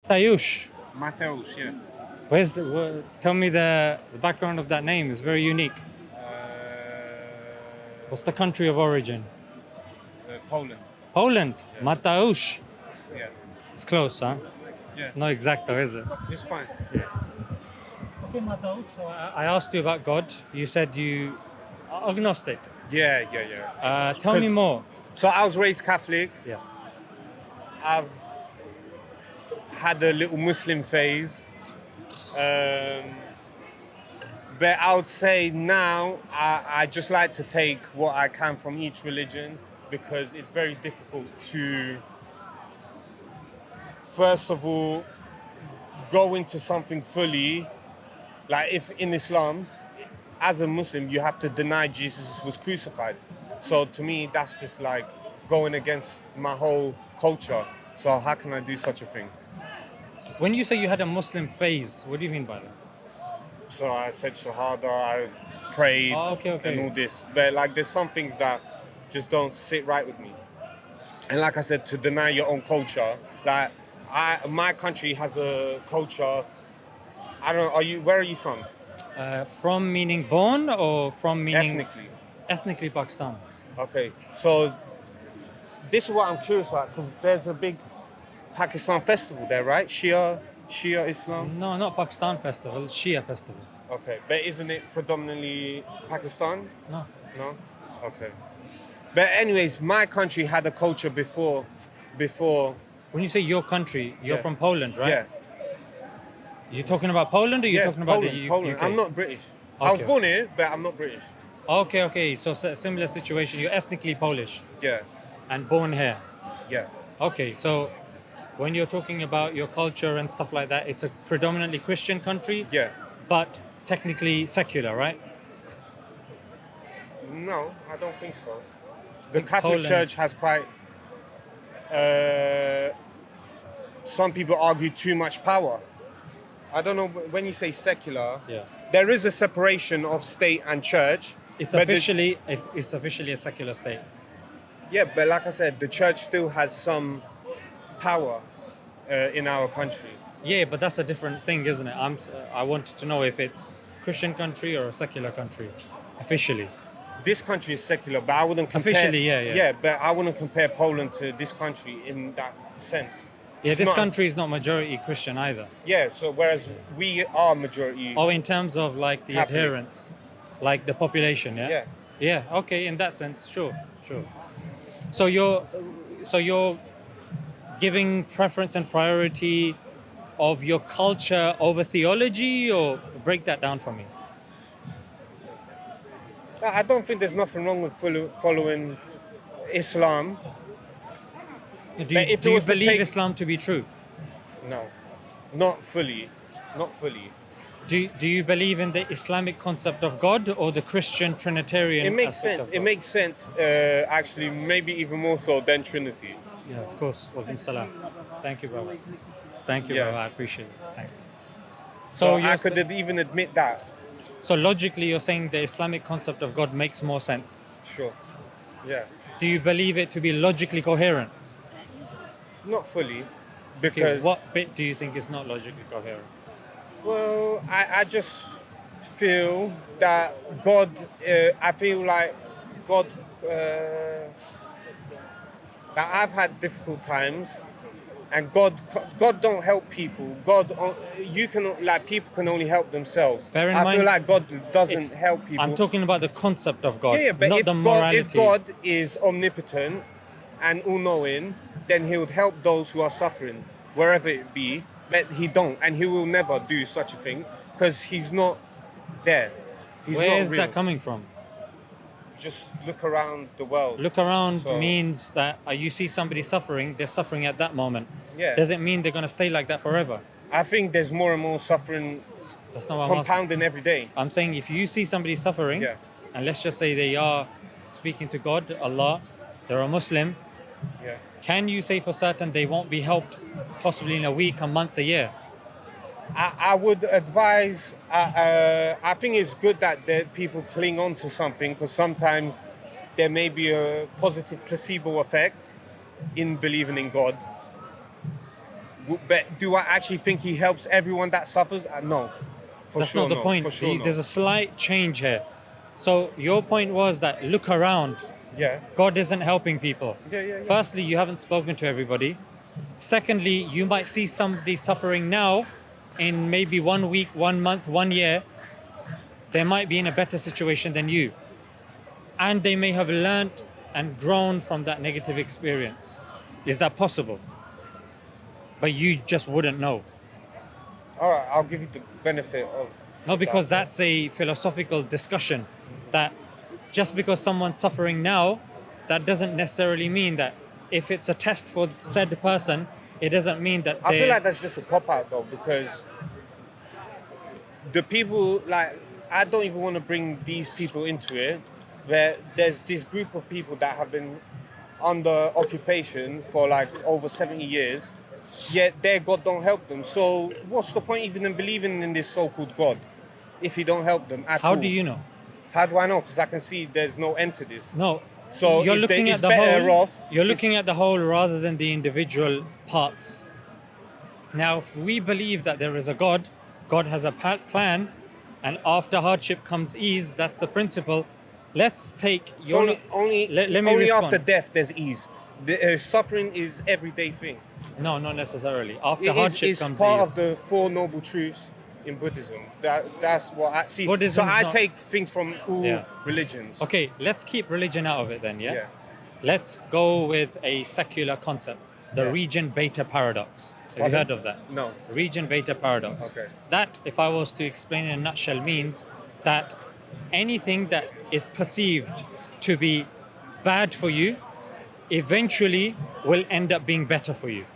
Tayush. Mateus, yeah. Tell me the background of that name. It's very unique. What's the country of origin? Poland. Poland. Mateusz. Yeah. It's close, huh? Yeah. No exacto, is it? It's fine. Okay, Mateusz. So I asked you about God. You said you are agnostic. Yeah. Tell me 'Cause- more. So I was raised Catholic. Yeah. I've had a little Muslim phase. But I would say now I just like to take what I can from each religion because it's very difficult to, first of all, go into something fully. Like if in Islam, as a Muslim, you have to deny Jesus was crucified. So to me, that's just like going against my whole culture. So how can I do such a thing? When you say you had a Muslim phase, what do you mean by that? So I said Shahada, I prayed Okay. and all this. But like there's some things that just don't sit right with me. And like I said, to deny your own culture, like my country has a culture. I don't know, where are you from? From meaning born or from meaning Ethnically. ethnically Pakistan? Okay, so this is what I'm curious about because there's a big Pakistan festival there, right? Shia Islam. No, not Pakistan festival, Shia festival. Okay, but isn't it predominantly Pakistan? No. No? Okay. But anyways, my country had a culture before. When you say your country, you're Yeah. from Poland, right? Yeah. You're talking about Poland or you're talking about Poland, the Poland. UK? I'm not British. I was Okay. born here, but I'm not British. Okay. So similar situation. You're ethnically Polish Yeah. and born here. Yeah. Okay, so when you're talking about your culture and stuff like that, it's a predominantly Christian country, Yeah. but technically secular, right? No, I don't think so. The think Catholic Poland- Church has quite. Some people argue too much power. I don't know when you say secular. Yeah. There is a separation of state and church. It's but officially a secular state. Yeah, but like I said, the church still has some power in our country. Yeah, but that's a different thing, isn't it? I wanted to know if it's Christian country or a secular country, officially. This country is secular, but I wouldn't compare. Officially, yeah. Yeah, but I wouldn't compare Poland to this country in that sense. Yeah, It's this not- country is not majority Christian either. Yeah, so whereas we are majority. Oh, in terms of like the Catholic. adherents, like the population, yeah? Yeah. Yeah, okay, in that sense, sure. So you're giving preference and priority of your culture over theology, or break that down for me. I don't think there's nothing wrong with following Islam. Do But you, if do it you was to believe take- Islam to be true? No, not fully. Not fully. Do you believe in the Islamic concept of God or the Christian Trinitarian? It makes aspect sense. of It God? makes sense, actually, maybe even more so than Trinity. Yeah, of course. Walaikum salam. Thank you, brother. Thank you, Yeah. brother. I appreciate it. Thanks. So So I you're could even admit that. So logically, you're saying the Islamic concept of God makes more sense. Sure. Yeah. Do you believe it to be logically coherent? Not fully. Okay, Because, what bit do you think is not logically coherent? well, I just feel that God, I feel like God, that I've had difficult times, and God don't help people. People can only help themselves. Bear in I mind, feel like God doesn't It's- help people. I'm talking about the concept of God, Yeah, but not if the morality. if God is omnipotent and all-knowing, then he would help those who are suffering, wherever it be. But he don't, and he will never do such a thing because he's not there. He's Where not is real. that coming from? Just look around the world. Look around So- means that you see somebody suffering, they're suffering at that moment. Yeah. Does it mean they're going to stay like that forever? I think there's more and more suffering That's not what I'm asking. compounding every day. I'm saying if you see somebody suffering, Yeah. and let's just say they are speaking to God, Allah, they're a Muslim, Yeah. can you say for certain they won't be helped possibly in a week, a month, a year? I would advise. I think it's good that people cling on to something because sometimes there may be a positive placebo effect in believing in God. But do I actually think he helps everyone that suffers? No. For That's sure, not the no. point. For sure, no. There's a slight change here. So your point was that look around. Yeah. God isn't helping people. Yeah. Firstly, you haven't spoken to everybody. Secondly, you might see somebody suffering now. In maybe 1 week, 1 month, 1 year, they might be in a better situation than you. And they may have learnt and grown from that negative experience. Is that possible? But you just wouldn't know. All right, I'll give you the benefit of. No, because that. that's a philosophical discussion that just because someone's suffering now, that doesn't necessarily mean that if it's a test for said person, it doesn't mean that I feel like that's just a cop out though, because the people, like, I don't even want to bring these people into it, where there's this group of people that have been under occupation for like over 70 years, yet their God don't help them. So what's the point even in believing in this so-called God if he don't help them at all? How do you know? How do I know? Because I can see there's no end to this. No. So you're if looking they, at it's the better whole. off. You're looking at the whole rather than the individual parts. Now, if we believe that there is a God, God has a plan, and after hardship comes ease. That's the principle. Let's take your. Only let me only respond. after death there's ease. The suffering is everyday thing. No, not necessarily. After hardship It's comes part ease. of the Four Noble Truths in Buddhism. That's what I see. Buddhism So is I not- take things from all Yeah. religions. Okay, let's keep religion out of it then, yeah? Yeah. Let's go with a secular concept, the Yeah. region beta paradox. Have you Pardon? heard of that? No. Region beta paradox. Okay. That, if I was to explain in a nutshell, means that anything that is perceived to be bad for you eventually will end up being better for you.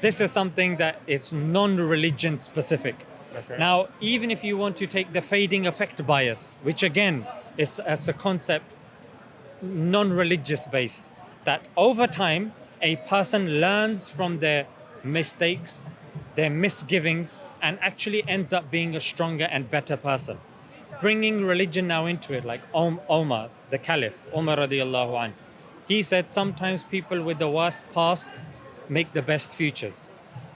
This is something that is non-religion specific. Okay. Now, even if you want to take the fading effect bias, which again is as a concept non-religious based, that over time a person learns from their mistakes, their misgivings, and actually ends up being a stronger and better person. Bringing religion now into it, like Omar, the Caliph, Omar radiallahu anh, he said sometimes people with the worst pasts make the best futures,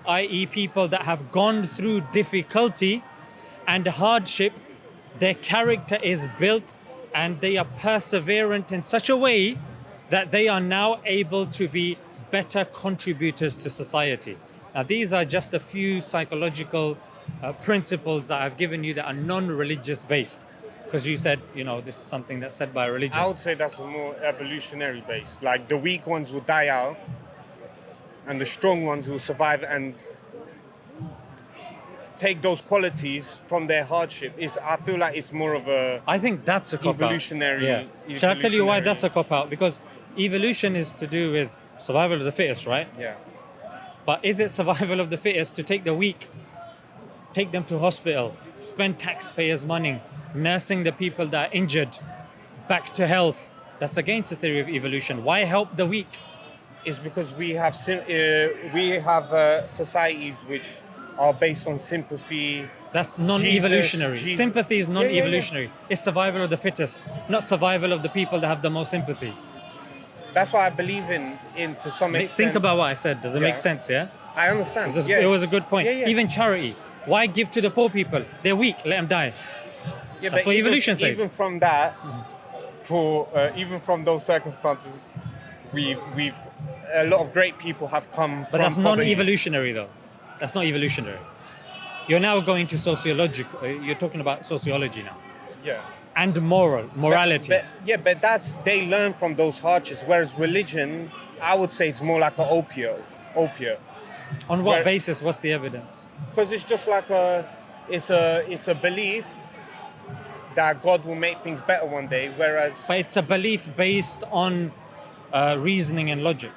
i.e. people that have gone through difficulty and hardship, their character is built and they are perseverant in such a way that they are now able to be better contributors to society. Now, these are just a few psychological principles that I've given you that are non-religious based, because you said, this is something that's said by religion. I would say that's a more evolutionary base. Like the weak ones will die out, and the strong ones will survive and take those qualities from their hardship. I feel like it's more of a I think that's a cop-out. evolutionary. Yeah. Shall I tell you why that's a cop-out? Because evolution is to do with survival of the fittest, right? Yeah. But is it survival of the fittest to take the weak, take them to hospital, spend taxpayers' money, nursing the people that are injured back to health? That's against the theory of evolution. Why help the weak? It's because we have societies which are based on sympathy. That's non-evolutionary. Jesus. Sympathy is Yeah. non-evolutionary. It's survival of the fittest, not survival of the people that have the most sympathy. That's what I believe in to some extent. Think about what I said. Does it Yeah. make sense, yeah? I understand. It was a good point. Yeah. Even charity. Why give to the poor people? They're weak, let them die. Yeah, That's but what evolution says. Even from that, even from those circumstances, we've a lot of great people have come But from that's poverty. non-evolutionary though. That's not evolutionary. You're now going to sociological. You're talking about sociology now. Yeah. And morality. But they learn from those hardships. Whereas religion, I would say it's more like an opiate. On what basis? What's the evidence? Because it's just like it's a belief that God will make things better one day. Whereas But it's a belief based on reasoning and logic.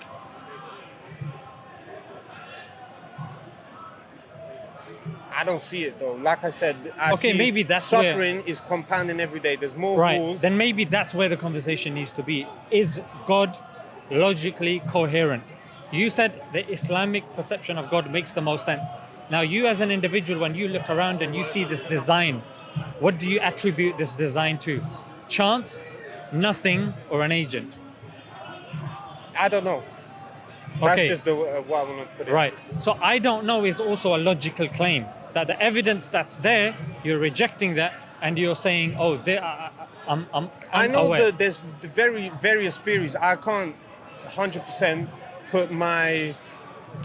I don't see it though. Like I said, Okay, see maybe that's suffering is compounding every day. There's more Right. rules. Then maybe that's where the conversation needs to be. Is God logically coherent? You said the Islamic perception of God makes the most sense. Now, you as an individual, when you look around and you see this design, what do you attribute this design to? Chance, nothing, or an agent? I don't know. That's Okay. just the what I want to put it. Right. So I don't know is also a logical claim that the evidence that's there, you're rejecting that, and you're saying, oh, I'm I know aware. that there's the various theories. I can't 100% put my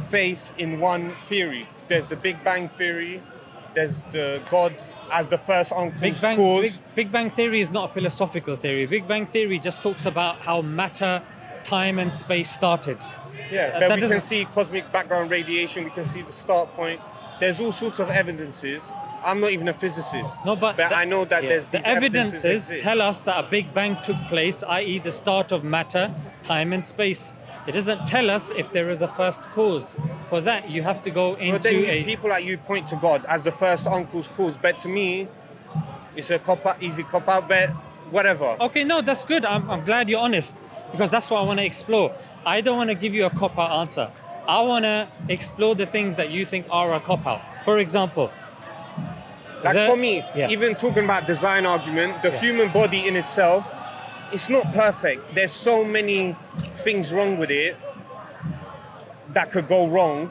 faith in one theory. There's the Big Bang theory. There's the God as the first uncle's cause. Big Bang theory is not a philosophical theory. Big Bang theory just talks about how matter, time, and space started. Yeah, That but we can doesn't- see cosmic background radiation. We can see the start point. There's all sorts of evidences. I'm not even a physicist. No, but I know that there's the these evidences exist. tell us that a Big Bang took place, i.e., the start of matter, time, and space. It doesn't tell us if there is a first cause. For that, you have to go But into then people like you point to God as the first uncle's cause. But to me, it's a easy cop out bet. Whatever. Okay, no, that's good. I'm glad you're honest because that's what I want to explore. I don't want to give you a cop out answer. I want to explore the things that you think are a cop out. For example, Like for me, Yeah. even talking about design argument, the human body in itself, it's not perfect. There's so many things wrong with it that could go wrong.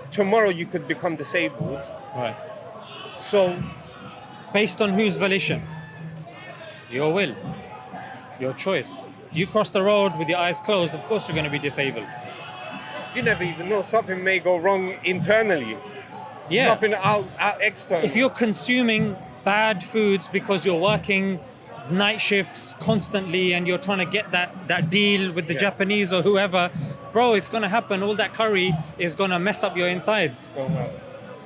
Tomorrow you could become disabled. right, So based on whose volition? Your will, your choice. You cross the road with your eyes closed, of course you're going to be disabled. you never even know. Something may go wrong internally. Yeah. Nothing out external. If you're consuming bad foods because you're working night shifts constantly and you're trying to get that deal with the Yeah. Japanese or whoever, bro, it's going to happen. All that curry is going to mess up your insides. Oh, wow.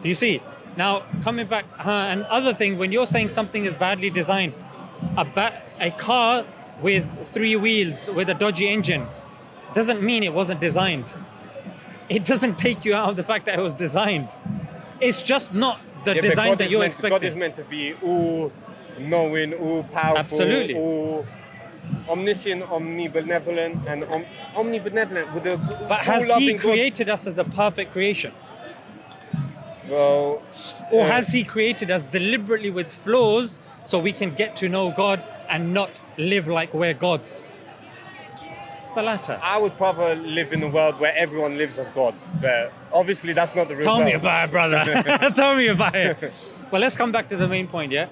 Do you see? Now, coming back, and other thing, when you're saying something is badly designed, a car with 3 wheels with a dodgy engine doesn't mean it wasn't designed. It doesn't take you out of the fact that it was designed. It's just not the Yeah, but design God that is you're meant- God is expecting. meant to be all knowing, all powerful, Absolutely. all omniscient, omnibenevolent, and omnibenevolent with a But has all-loving he God. created us as a perfect creation? Well, Or has he created us deliberately with flaws so we can get to know God and not live like we're gods? It's the latter. I would rather live in a world where everyone lives as gods, but obviously that's not the real Tell world. me about it, brother. Tell me about it. Well, let's come back to the main point, yeah?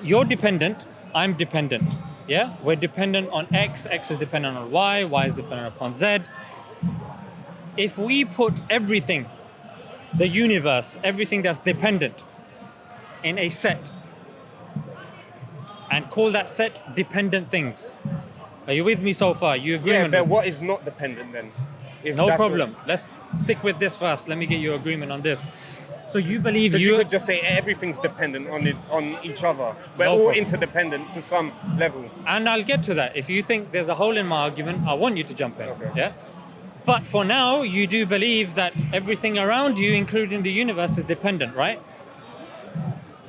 You're dependent, I'm dependent, yeah? We're dependent on X is dependent on Y is dependent upon Z. If we put everything, the universe, everything that's dependent in a set and call that set dependent things. Are you with me so far? You agree? Yeah, but what is not dependent then? If No that's problem. Let's stick with this first. Let me get your agreement on this. So you believe Because you could just say everything's dependent on each other. We're No all problem. interdependent to some level. and I'll get to that. If you think there's a hole in my argument, I want you to jump in. Okay. Yeah. But for now, you do believe that everything around you, including the universe, is dependent, right?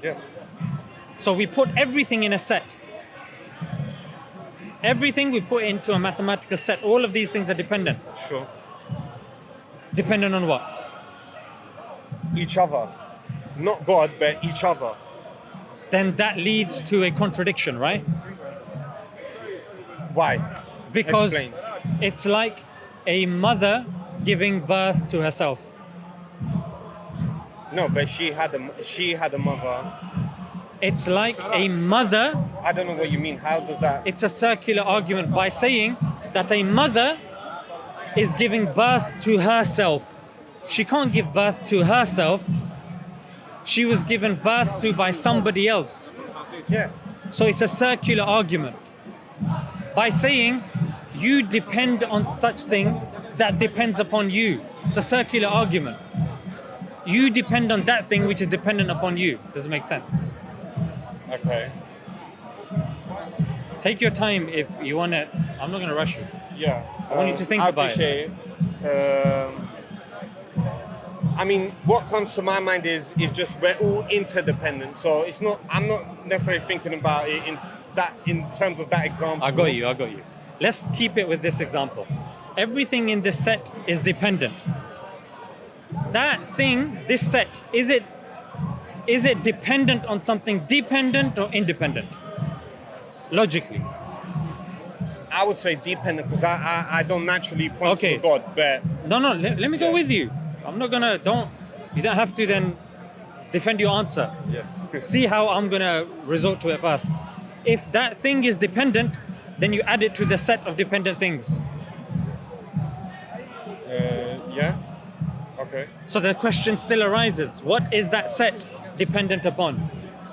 Yeah. So we put everything in a set. Everything we put into a mathematical set. All of these things are dependent. Sure. Dependent on what? Each other. Not God, but each other. Then that leads to a contradiction, right? Why? Because Explain. it's like a mother giving birth to herself. No, but she had a mother. It's like a mother. I don't know what you mean. How does that? It's a circular argument by saying that a mother is giving birth to herself. She can't give birth to herself. She was given birth to by somebody else. Yeah. So it's a circular argument. By saying you depend on such thing that depends upon you. It's a circular argument. You depend on that thing which is dependent upon you. Does it make sense? Okay. Take your time if you want to. I'm not going to rush you. Yeah. I want you to think I about it. appreciate it. I mean, what comes to my mind is just we're all interdependent. So it's not. I'm not necessarily thinking about it in terms of that example. I got you. Let's keep it with this example. Everything in this set is dependent. That thing, this set, is it dependent on something dependent or independent? Logically. I would say dependent because I don't naturally point Okay. to God, but No, let me go Yeah. with you. I'm not gonna, you don't have to then defend your answer. yeah. See how I'm gonna resort to it first. If that thing is dependent, then you add it to the set of dependent things. Yeah. Okay. So the question still arises, what is that set dependent upon?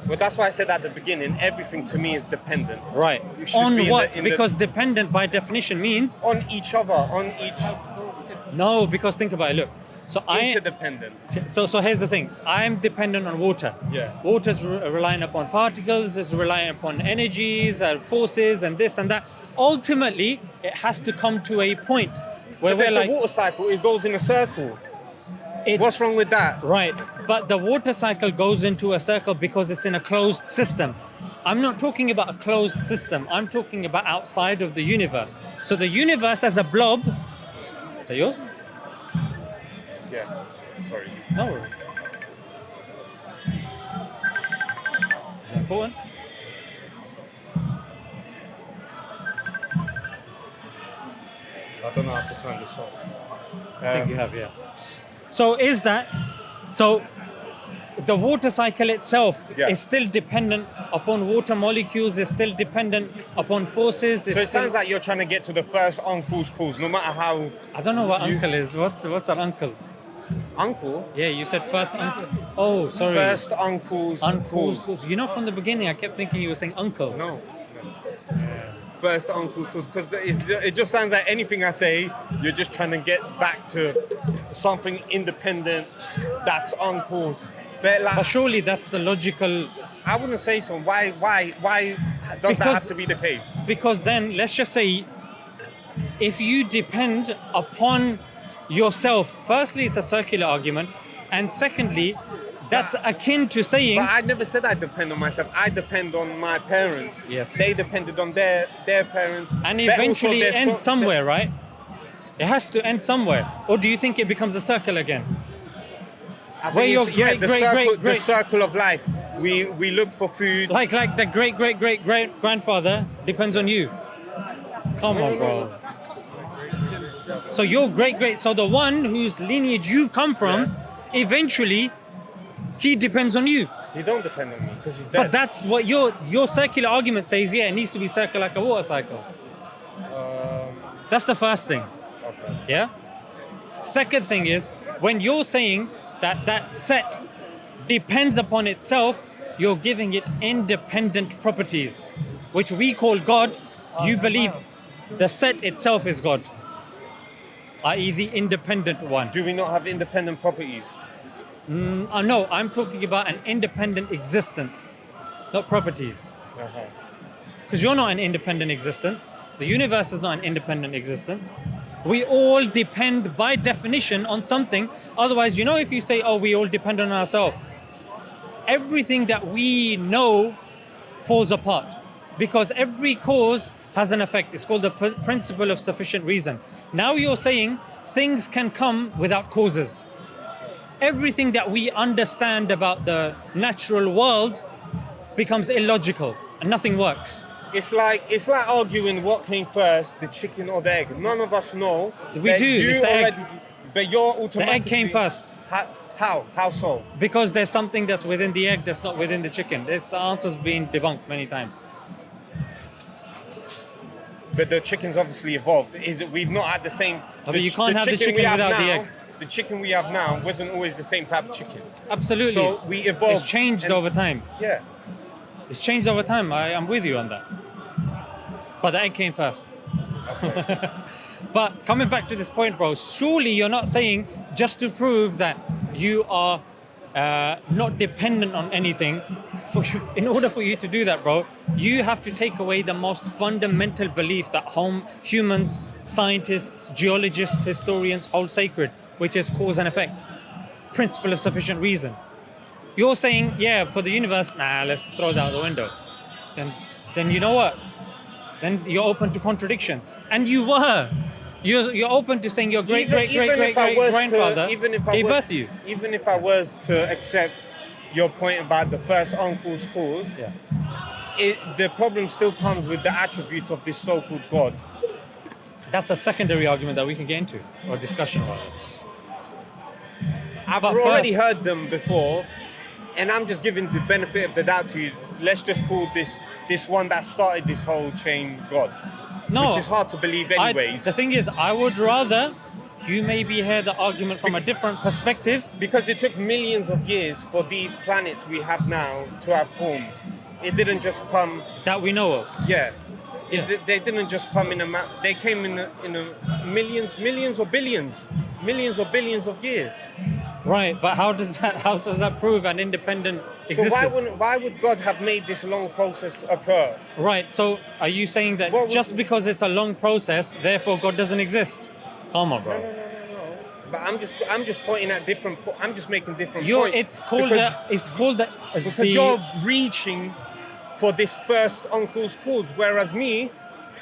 Well, that's why I said at the beginning, everything to me is dependent. Right. You should be On in what? the- in the- Because dependent by definition means, On each other, on each no, because think about it, look. So interdependent. So here's the thing. I'm dependent on water. Yeah. Water's relying upon particles, is relying upon energies and forces and this and that. Ultimately, it has to come to a point where But we're there's like, the water cycle, it goes in a circle. it- What's wrong with that? right. But the water cycle goes into a circle because it's in a closed system. I'm not talking about a closed system. I'm talking about outside of the universe. So the universe as a blob. Is that yours? Yeah. Sorry. No worries. Is that important? I don't know how to turn this off. I think you have, yeah. So the water cycle itself Yeah. is still dependent upon water molecules, is still dependent upon forces. So it sounds like you're trying to get to the first uncle's cause, no matter how. I don't know what you- uncle is. What's an uncle? Uncle? Yeah, you said first uncle. Oh, sorry. First uncle's Uncle's cause. cause. You know, from the beginning, I kept thinking you were saying uncle. No. First uncle's cause, because it just sounds like anything I say, you're just trying to get back to something independent that's uncle's. But But like, surely that's the logical. I wouldn't say so. Why does that Because- have to be the case? Because then, let's just say, if you depend upon yourself, firstly, it's a circular argument, and secondly, that's akin to saying, But I never said I depend on myself. I depend on my parents. Yes. They depended on their parents. and But also eventually there's ends somewhere, right? It has to end somewhere. Or do you think it becomes a circle again? I think Where your it's- yeah, great, the great, circle, great, great- the circle of life. We look for food. Like the great, great, great, great grandfather depends on you. Come on, bro. So your great, great, so the one whose lineage you've come from, eventually, he depends on you. He don't depend on me because he's But dead. that's what your circular argument says. Yeah, it needs to be circular like a water cycle. That's the first thing. Okay. Yeah. Second thing is when you're saying that that set depends upon itself, you're giving it independent properties, which we call God. You believe the set itself is God, i.e., the independent one. Do we not have independent properties? No, I'm talking about an independent existence, not properties. Uh-huh. Because you're not an independent existence. The universe is not an independent existence. We all depend by definition on something. Otherwise, if you say, oh, we all depend on ourselves, everything that we know falls apart. Because every cause has an effect. It's called the principle of sufficient reason. Now you're saying things can come without causes. Everything that we understand about the natural world becomes illogical and nothing works. It's like arguing what came first, the chicken or the egg. None of us know. We but do, You it's the egg. already, but you're The automatically. egg came first How? How so? because there's something that's within the egg that's not within the chicken. This answer's been debunked many times. But the chicken's obviously evolved. We've not had the same. But you can't have the chicken we have without the now- egg. The chicken we have now wasn't always the same type of chicken. Absolutely. So we evolved. It's changed and- over time. Yeah. It's changed over time. I'm with you on that. But the egg came first. But coming back to this point, bro, surely you're not saying just to prove that you are not dependent on anything. In order for you to do that, bro, you have to take away the most fundamental belief that humans, scientists, geologists, historians hold sacred, which is cause and effect. Principle of sufficient reason. You're saying, yeah, for the universe, let's throw that out the window. Then you know what? Then you're open to contradictions. And you were. You're open to saying your great grandfather gave birth to you. Even if I was to accept your point about the first uncle's cause, Yeah. the problem still comes with the attributes of this so-called God. that's a secondary argument that we can get into or discussion about it. I've But already first- heard them before, and I'm just giving the benefit of the doubt to you. Let's just call this one that started this whole chain God. No, Which is hard to believe anyways. the thing is, I would rather you maybe hear the argument from a different perspective. Because it took millions of years for these planets we have now to have formed. It didn't just come, That we know of. yeah. Yeah. They didn't just come in a they came in a millions or billions of years. Right, but how does that prove an independent existence? So why would God have made this long process occur? Right, so are you saying that What was- just because it's a long process, therefore God doesn't exist? Come on, bro. No. But I'm just pointing at different. I'm just making different You're, points. it's called because you're reaching for this first uncle's cause, whereas me,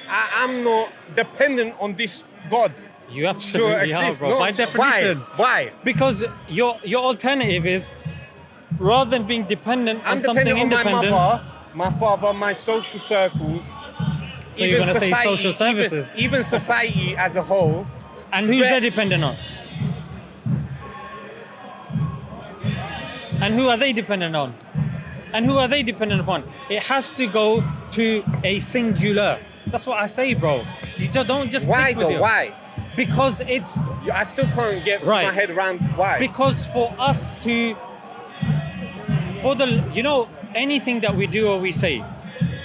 I'm not dependent on this God. You absolutely are, exist. bro. No, By definition. Why? Because your alternative is, rather than being dependent I'm on something dependent on independent. my father, my social circles. So you're gonna say social services. Even society as a whole. And who's But- they dependent on? And who are they dependent on? And who are they dependent upon? It has to go to a singular. That's what I say, bro. You don't just Why stick with though? your- Why? Because it's I still can't get Right. my head around why. because for us to, anything that we do or we say,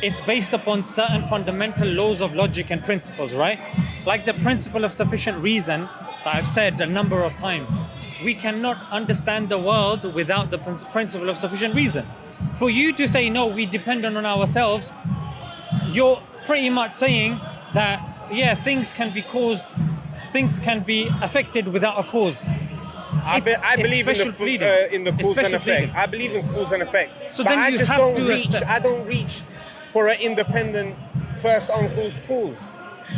it's based upon certain fundamental laws of logic and principles, right? Like the principle of sufficient reason that I've said a number of times. We cannot understand the world without the principle of sufficient reason. For you to say, no, we depend on ourselves, you're pretty much saying that, yeah, things can be affected without a cause. I believe special pleading. in the It's cause and special effect. pleading. I believe in cause and effect. So but then I you just have don't to reach. accept- I don't reach for an independent first uncle's cause.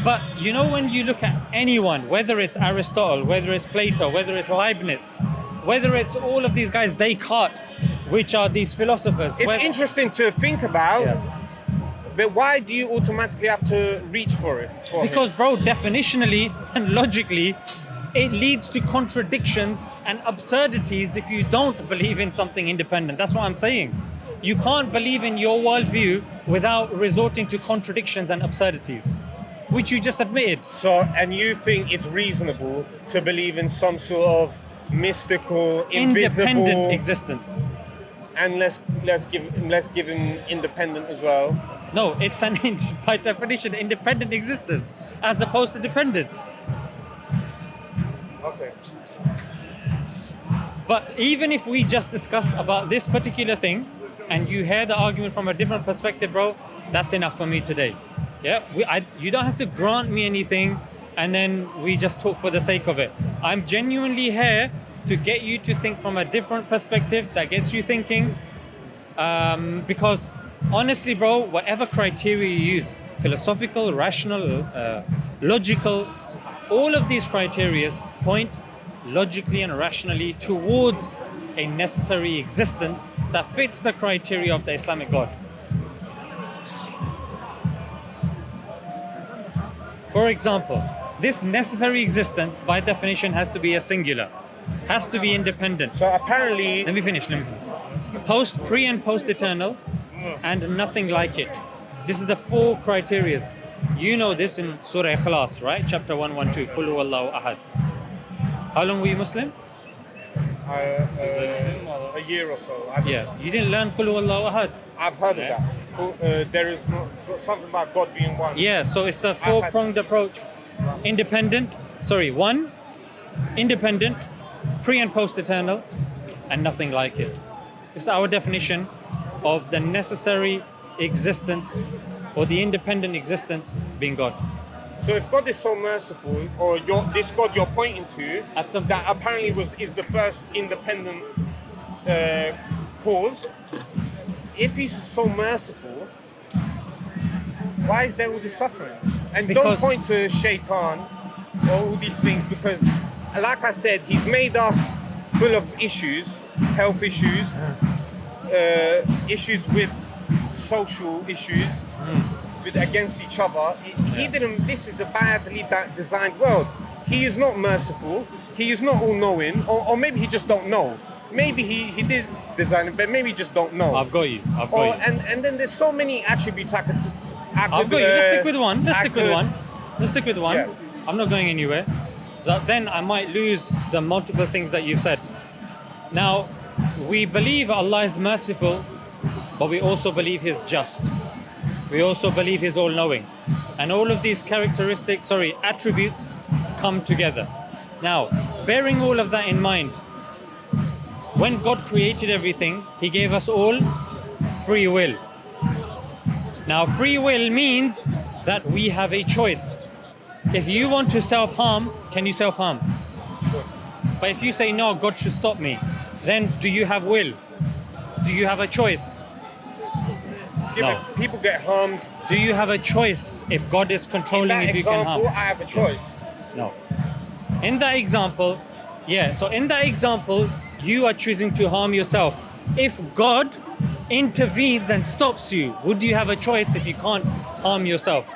But when you look at anyone, whether it's Aristotle, whether it's Plato, whether it's Leibniz, whether it's all of these guys, Descartes, which are these philosophers. It's interesting to think about. Yeah. But why do you automatically have to reach for it? Because, bro, definitionally and logically, it leads to contradictions and absurdities if you don't believe in something independent. That's what I'm saying. You can't believe in your worldview without resorting to contradictions and absurdities, which you just admitted. So, and you think it's reasonable to believe in some sort of mystical, invisible, Independent existence. and let's give him independent as well. No, it's by definition, independent existence as opposed to dependent. Okay. But even if we just discuss about this particular thing and you hear the argument from a different perspective, bro, that's enough for me today. Yeah, you don't have to grant me anything and then we just talk for the sake of it. I'm genuinely here to get you to think from a different perspective that gets you thinking. Because honestly, bro, whatever criteria you use, philosophical, rational, logical, all of these criteria point logically and rationally towards a necessary existence that fits the criteria of the Islamic God. For example, this necessary existence by definition has to be a singular, has to be independent. So apparently, Let me finish. Pre and post eternal, and nothing like it. This is the 4 criteria. You know this in Surah Ikhlas, right? Chapter 112. Qul huwallahu ahad. How long were you Muslim? a year or so. Yeah. You didn't learn Qul huwallahu ahad. I've heard of that. There is something about God being one. Yeah. So it's the 4-pronged approach. Independent. One. Independent. Pre and post eternal, and nothing like it. This is our definition of the necessary existence or the independent existence being God. So if God is so merciful, or this God you're pointing to, that apparently is the first independent cause, if he's so merciful, why is there all this suffering? And don't point to Shaitan or all these things, because like I said, he's made us full of issues, health issues, issues with social issues. against each other. He didn't. This is a badly designed world. He is not merciful. He is not all-knowing, or maybe he just don't know. Maybe he did design it, but maybe he just don't know. I've got you. And then there's so many attributes I could. I've got you. Let's stick with one. Let's stick with one. Yeah. I'm not going anywhere. So then I might lose the multiple things that you've said. Now, we believe Allah is merciful, but we also believe He's just. We also believe He's all-knowing. And all of these attributes come together. Now, bearing all of that in mind, when God created everything, He gave us all free will. Now, free will means that we have a choice. If you want to self-harm, can you self-harm? Sure. But if you say, no, God should stop me, then do you have will? Do you have a choice? Yeah, No. but people get harmed. Do you have a choice if God is In controlling that if you can harm? example, I have a choice. No. In that example, so in that example, you are choosing to harm yourself. If God intervenes and stops you, would you have a choice if you can't harm yourself?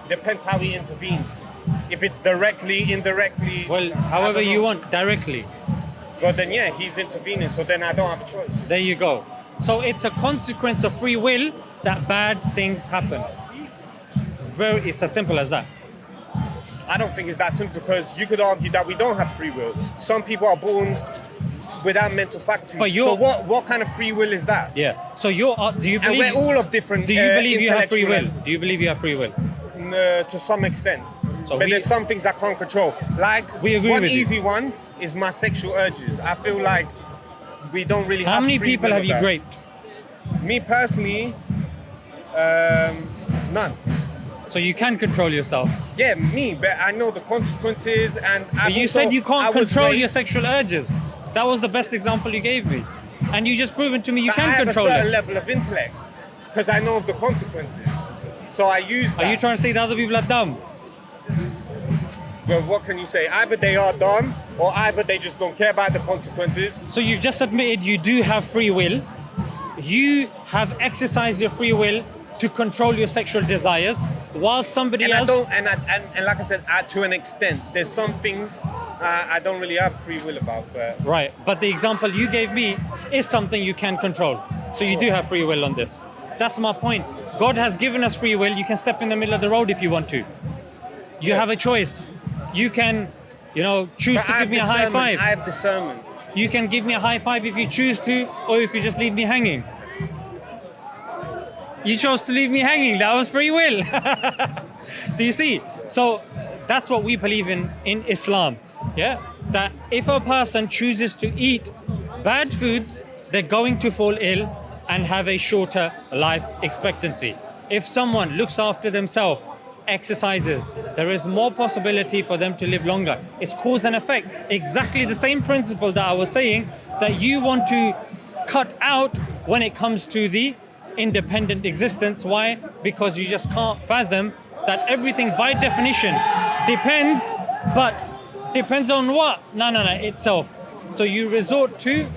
Depends how he intervenes. If it's directly, indirectly. Well, I however don't you know. want, directly. But then yeah, he's intervening, so then I don't have a choice. There you go. So it's a consequence of free will that bad things happen. It's as simple as that. I don't think it's that simple, because you could argue that we don't have free will. Some people are born without mental faculties. But so what kind of free will is that? Yeah. So do you And believe? we're all of different. Do you believe you have free will? intellectual Do you believe you have free will? to some extent. So But there's some things I can't control. Like We agree one with you. easy one is my sexual urges. I feel like we don't really How have many free people will have of you that. raped? Me personally, none. So you can control yourself. Yeah, me, but I know the consequences, and But you said you can't control your sexual urges. That was the best example you gave me. And you just proven to me you I can have control a certain it. level of intellect because I know of the consequences. So I use that. Are you trying to say that other people are dumb? Well, what can you say? Either they are dumb, or either they just don't care about the consequences. So you've just admitted you do have free will. You have exercised your free will to control your sexual desires, while somebody And else. I don't, and like I said, to an extent, there's some things I don't really have free will about. But Right, but the example you gave me is something you can control. So you do have free will on this. That's my point. God has given us free will. You can step in the middle of the road if you want to. You have a choice. You can, choose but to I give have me a high discernment. five. I have discernment. You can give me a high five if you choose to, or you could just leave me hanging. You chose to leave me hanging. That was free will. Do you see? So that's what we believe in Islam. Yeah? That if a person chooses to eat bad foods, they're going to fall ill and have a shorter life expectancy. If someone looks after themselves, exercises, there is more possibility for them to live longer. It's cause and effect. Exactly the same principle that I was saying that you want to cut out when it comes to the independent existence. Why? Because you just can't fathom that everything by definition depends, but depends on what? No, itself. So you resort to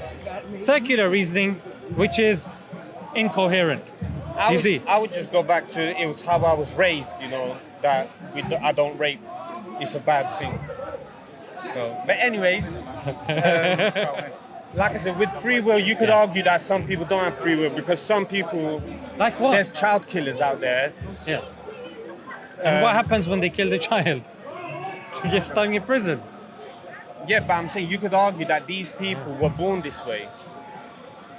circular reasoning, which is incoherent. I would just go back to it was how I was raised, that I don't rape. It's a bad thing. So, but anyways, like I said, with free will, you could argue that some people don't have free will because some people, Like what? there's child killers out there. Yeah. And what happens when they kill the child? They get stung in prison. Yeah, but I'm saying you could argue that these people were born this way.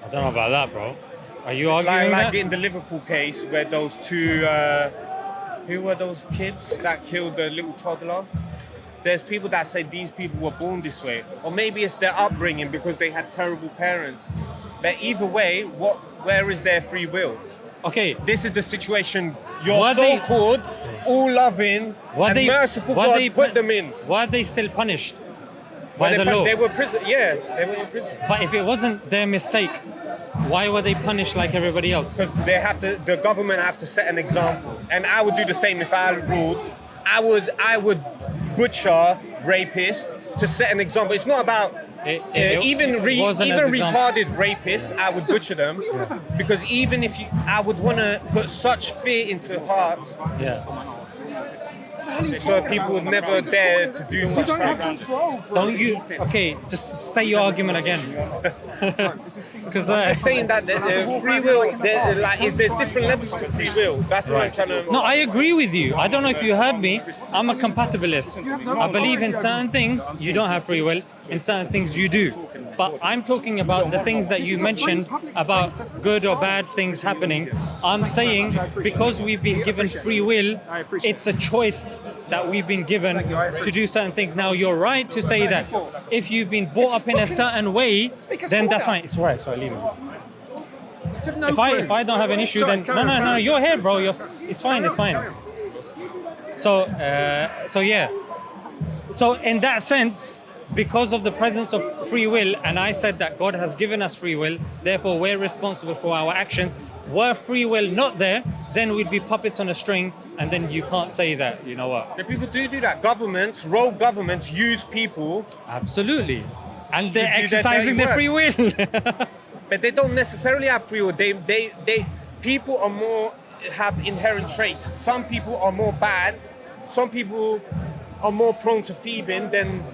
I don't know about that, bro. Are you arguing Like that? in the Liverpool case where those two, who were those kids that killed the little toddler? There's people that say these people were born this way. Or maybe it's their upbringing because they had terrible parents. But either way, where is their free will? Okay. This is the situation your Were they- so-called all-loving and merciful God put them in. Why are they still punished by the law? They were they were in prison. But if it wasn't their mistake, why were they punished like everybody else? Because the government have to set an example. And I would do the same if I ruled. I would butcher rapists to set an example. It's not about Even wasn't as example. retarded rapists, I would butcher them because even if I would want to put such fear into hearts, Yeah. so people would never dare to do such You don't have things. control. Don't you? Okay, just state your argument again. Because I'm saying that the free will, there's different levels to free will. That's what I'm trying to. no, I agree with you. I don't know if you heard me. I'm a compatibilist. I believe in certain things you don't have free will, in certain things you do. But I'm talking about the things that you mentioned about good or bad things happening. I'm saying because we've been given free will, it's a choice that we've been given to do certain things. Now, you're right to say that if you've been brought up in a certain way, then that's fine. It's all right. Sorry, leave it. If I don't have an issue, then no, you're here, bro. It's fine. It's fine. So yeah. So in that sense, because of the presence of free will, and I said that God has given us free will, therefore we're responsible for our actions. Were free will not there, then we'd be puppets on a string, and then you can't say that. You know what? The people do that. Governments, rogue governments, use people. Absolutely, and they're do their exercising their free will. But they don't necessarily have free will. People are more have inherent traits. Some people are more bad. Some people are more prone to thieving than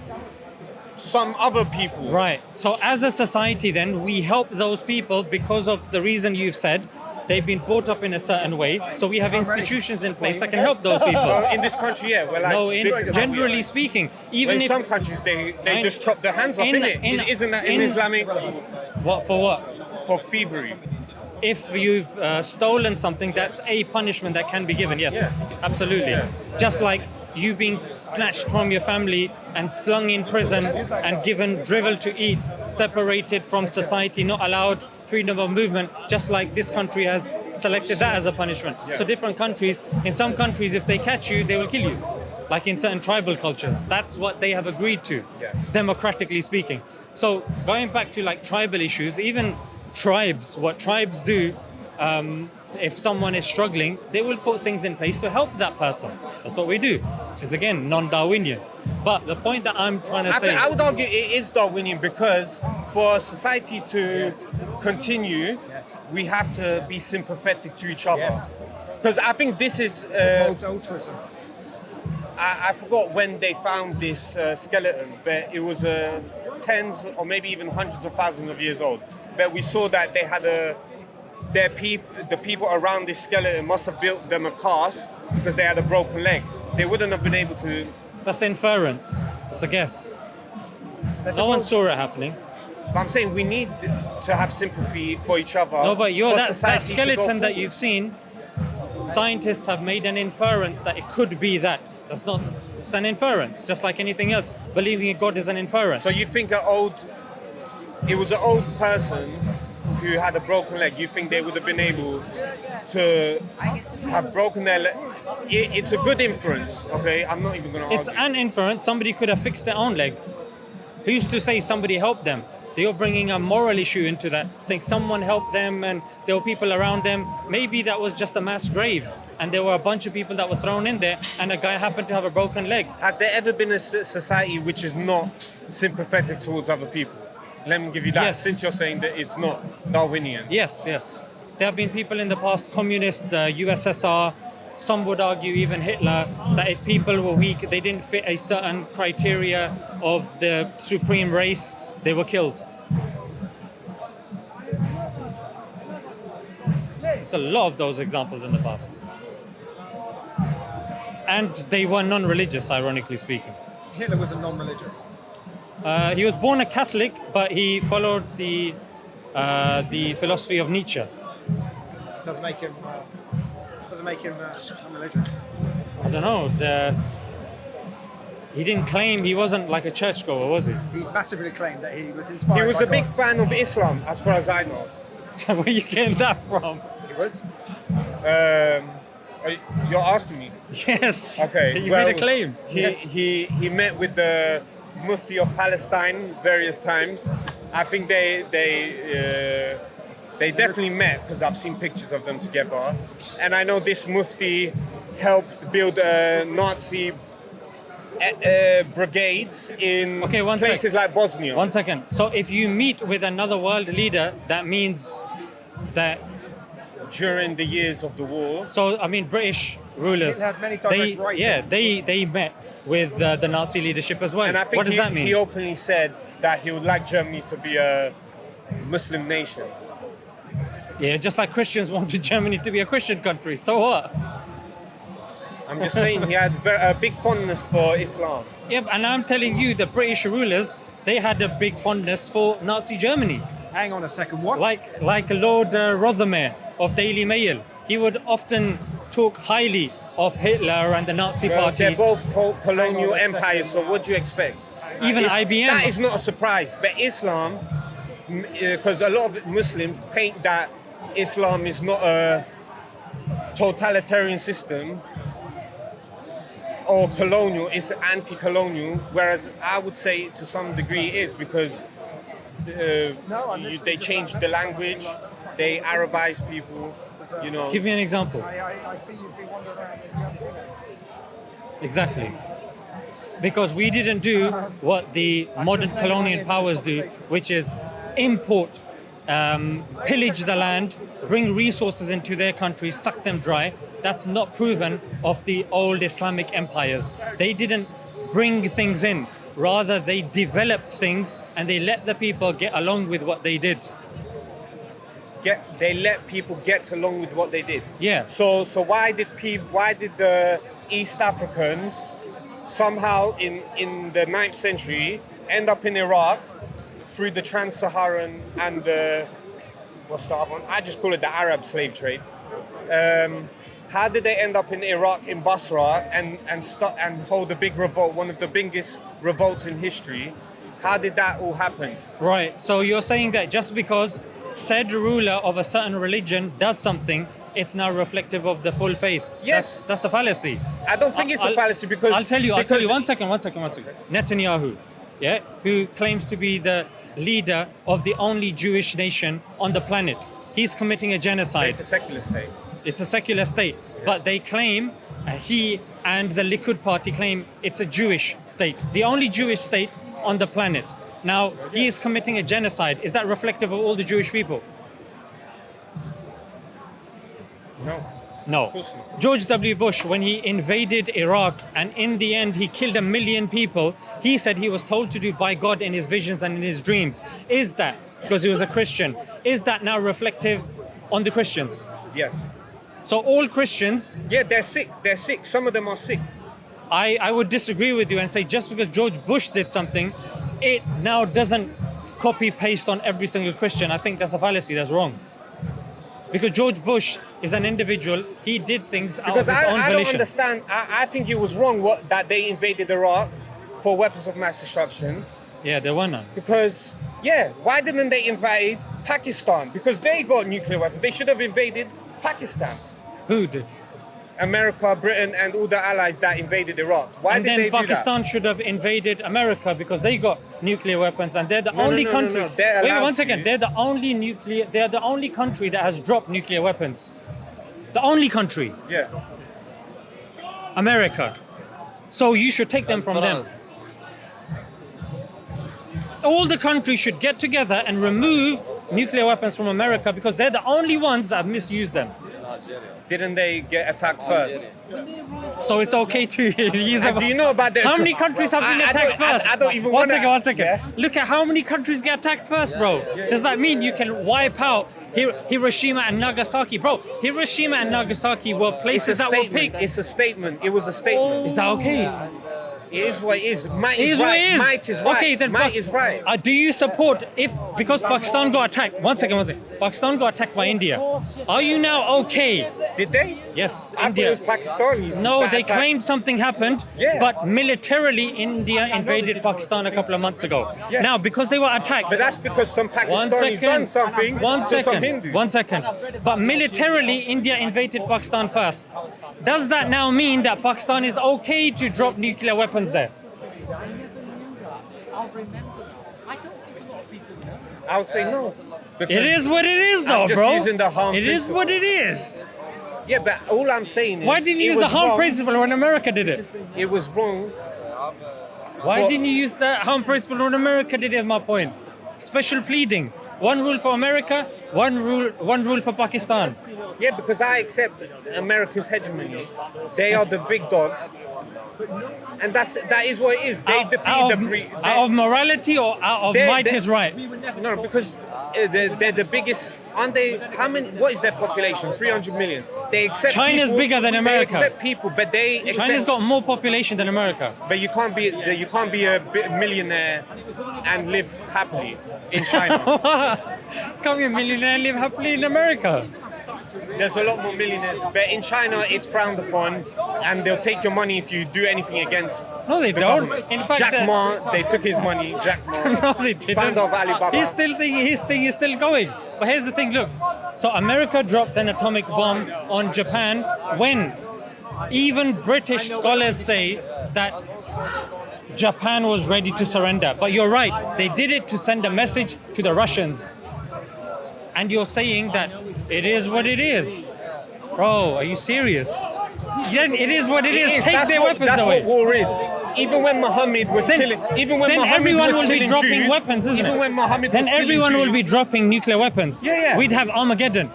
some other people. Right. So as a society, then we help those people because of the reason you've said. They've been brought up in a certain way, so we have institutions in place that can help those people. In this country, yeah. Well, like, No, this is generally speaking, even in if some countries they just chop their hands off, isn't that in Islamic? What for what? For thievery. If you've stolen something, that's a punishment that can be given. Yes, Yeah. absolutely. Yeah. Just like you being snatched from your family and slung in prison and given drivel to eat, separated from society, not allowed freedom of movement, just like this country has selected that as a punishment. So different countries, in some countries, if they catch you, they will kill you. Like in certain tribal cultures, that's what they have agreed to, democratically speaking. So going back to like tribal issues, even tribes, what tribes do, if someone is struggling, they will put things in place to help that person. That's what we do, which is again non-Darwinian. But the point that I'm trying to say, I would argue it is Darwinian because for society to continue, we have to be sympathetic to each other. Because I think this is. Altruism. I forgot when they found this skeleton, but it was tens or maybe even hundreds of thousands of years old. But we saw that they had the people around this skeleton must have built them a cast because they had a broken leg. They wouldn't have been able to. that's inference. It's a guess. No one saw it happening. But I'm saying we need to have sympathy for each other. No, but for that society to go skeleton that forward. you've seen, scientists have made an inference that it could be that. That's not. It's an inference, just like anything else. Believing in God is an inference. So you think it was an old person who had a broken leg. You think they would have been able to have broken their leg? It's a good inference, okay? I'm not even going to It's argue. an inference. Somebody could have fixed their own leg. Who's to say somebody helped them? You're bringing a moral issue into that, saying someone helped them and there were people around them. Maybe that was just a mass grave and there were a bunch of people that were thrown in there and a guy happened to have a broken leg. Has there ever been a society which is not sympathetic towards other people? Let me give you that, Yes. since you're saying that it's not Darwinian. Yes. There have been people in the past, communist, USSR, some would argue even Hitler, that if people were weak, they didn't fit a certain criteria of the supreme race, they were killed. There's a lot of those examples in the past. And they were non-religious, ironically speaking. Hitler was a non-religious. He was born a Catholic, but he followed the philosophy of Nietzsche. Doesn't make him non-religious. I don't know. He didn't claim he wasn't like a churchgoer, was he? He massively claimed that he was inspired. He was by a big God. fan of Islam, as far as I know. Where are you getting that from? He was. You're asking me. Yes. Okay. You well, made a claim. He met with the Mufti of Palestine various times. I think they definitely met because I've seen pictures of them together. And I know this Mufti helped build a Nazi brigades in Okay, one sec. places like Bosnia. One second. So if you meet with another world leader, that means that. During the years of the war. So I mean, British rulers. He had many direct writings. Yeah, they met with the Nazi leadership as well. And I think what does that mean? he openly said that he would like Germany to be a Muslim nation. Yeah, just like Christians wanted Germany to be a Christian country. So what? I'm just saying he had a big fondness for Islam. Yeah, and I'm telling you, the British rulers, they had a big fondness for Nazi Germany. Hang on a second. What? Like Lord Rothermere of Daily Mail. He would often talk highly of Hitler and the Nazi Well, party. they're both colonial Hang on a empires, so second. what do you expect? Even IBM. That is not a surprise. But Islam, because a lot of Muslims paint that Islam is not a totalitarian system or colonial, it's anti-colonial, whereas I would say to some degree it is, because they changed the language, they Arabize people, you know. Give me an example. I see you've been wandering around and you haven't seen it. Exactly. Because we didn't do what the modern colonial powers do, which is import, pillage the land, bring resources into their country, suck them dry. That's not proven of the old Islamic empires. They didn't bring things in. Rather, they developed things and they let the people get along with what they did. They let people get along with what they did. Yeah. So why did the East Africans somehow in the 9th century end up in Iraq through the Trans-Saharan and what's the other one? I just call it the Arab slave trade. How did they end up in Iraq, in Basra, and hold a big revolt, one of the biggest revolts in history? How did that all happen? Right. So you're saying that just because said ruler of a certain religion does something, it's now reflective of the full faith. Yes. That's a fallacy. I don't think it's a fallacy because I'll tell you. One second. Netanyahu, yeah, who claims to be the leader of the only Jewish nation on the planet. He's committing a genocide. It's a secular state. It's a secular state, but they claim, he and the Likud party claim it's a Jewish state, the only Jewish state on the planet. Now, he is committing a genocide. Is that reflective of all the Jewish people? No. No. Of course not. George W. Bush, when he invaded Iraq and in the end he killed 1 million people, he said he was told to do by God in his visions and in his dreams. Is that, because he was a Christian, is that now reflective on the Christians? Yes. So all Christians, Yeah, they're sick. They're sick. Some of them are sick. I would disagree with you and say just because George Bush did something, it now doesn't copy paste on every single Christian. I think that's a fallacy. That's wrong. Because George Bush is an individual. He did things out of Because his own I don't volition. understand. I think it was wrong that they invaded Iraq for weapons of mass destruction. Yeah, there were none. Because, why didn't they invade Pakistan? Because they got nuclear weapons. They should have invaded Pakistan. Who did? America, Britain, and all the allies that invaded Iraq. Why And did then they Pakistan do should have invaded America because they got nuclear weapons and they're the No, only no, no, country. no, no. They're Wait allowed one second. to. They're the only country that has dropped nuclear weapons. The only country. that? America. So you should take them from them. All the countries should get together and remove nuclear weapons from America because they're the only ones that have misused them. Didn't they get attacked first? So it's okay to use them. Do you know about the... How many countries have been attacked first? I don't even One want second. Yeah? Look at how many countries get attacked first, bro. Does that mean you can wipe out Hiroshima and Nagasaki? Bro, Hiroshima and Nagasaki were It's a places that were statement. picked. It's a statement. It was a statement. Is that okay? It is what it is. Might It is is what right. it is. Might is right. Okay, then Might is right. Do you support because Pakistan got attacked? One second. Pakistan got attacked by India. Are you now okay? Did they? Yes, I India. thought it was Pakistanis. No, that they attacked. claimed something happened, Yeah. but militarily India invaded Pakistan a couple of months ago. Yeah. Now, because they were attacked. But that's because some One Pakistanis second. done something to some Hindus. One second. But militarily, India invaded Pakistan first. Does that now mean that Pakistan is okay to drop nuclear weapons there? I would say no. Because- It is what it is, though, I'm just bro. using the harm It is principle. what it is. Yeah, but all I'm saying is... Why didn't you it use the was harm wrong. principle when America did it? It was wrong Why For- didn't you use the harm principle when America did it? Is my point. Special pleading. One rule for America, one rule for Pakistan. Yeah, because I accept America's hegemony. They are the big dogs, and that is what it is. They defeat the breed. Out of morality or out of might is right? No, because they're the biggest. Aren't they? How many? What is their population? 300 million. They accept. China's people, bigger than America. They accept people, but they accept. China's got more population than America. But you can't be a millionaire and live happily in China. Can't be a millionaire and live happily in America. There's a lot more millionaires, but in China it's frowned upon, and they'll take your money if you do anything against. No, they the don't. government. In fact, Jack Ma, they took his money. Jack Ma, no, they didn't. founder of Alibaba. His thing is still going. But here's the thing, look. So America dropped an atomic bomb on Japan when even British scholars say that Japan was ready to surrender. But you're right, they did it to send a message to the Russians. And you're saying that it is what it is. Bro, are you serious? Yeah, it is what it is. Take their weapons away. That's what war is. Even when Muhammad was killing, even when then Muhammad everyone was will be killing dropping Jews, weapons, isn't even it? when Muhammad Then was killing everyone will Jews, be dropping nuclear weapons. Yeah. We'd have Armageddon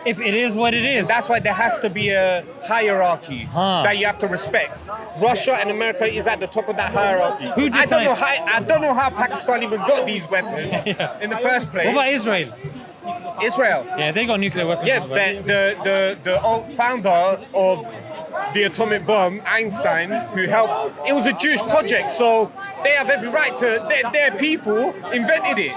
if it is what it is. That's why there has to be a hierarchy that you have to respect. Russia and America is at the top of that hierarchy. Who I don't know decides? how. I don't know how Pakistan even got these weapons in the first place. What about Israel? Israel? Yeah, they got nuclear weapons. Yeah, as well. but the old founder of the atomic bomb, Einstein, who helped. It was a Jewish project, so they have every right to. Their people invented it.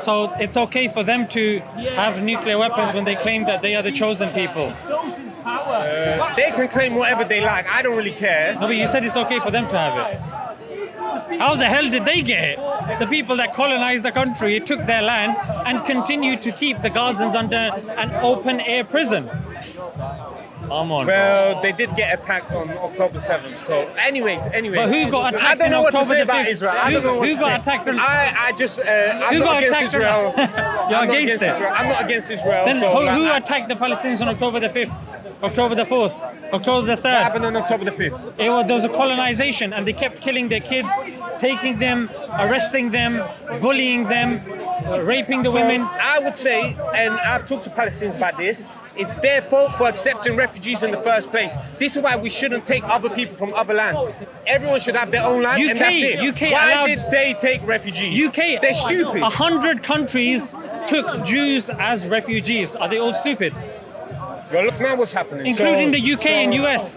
So it's okay for them to have nuclear weapons when they claim that they are the chosen people. They can claim whatever they like. I don't really care. No, but you said it's okay for them to have it. How the hell did they get it? The people that colonized the country took their land and continued to keep the Gazans under an open air prison. Come on. Well, they did get attacked on October 7th. So, anyways. But who got attacked I don't know on what to October say the about 5th? Israel. I don't know what Who to got say. attacked on? I'm Who not got against attacked on? Israel. You're I'm not against it. Israel. I'm not against Israel. Then so, who attacked the Palestinians on October the 5th? October the 4th? October the What 3rd? happened on October the 5th? There was a colonization and they kept killing their kids, taking them, arresting them, bullying them, raping the women. I would say, and I've talked to Palestinians about this, it's their fault for accepting refugees in the first place. This is why we shouldn't take other people from other lands. Everyone should have their own land, and that's it. Why allowed- did they take refugees? UK, They're stupid. 100 countries took Jews as refugees. Are they all stupid? Well, look now what's happening. Including the UK and US.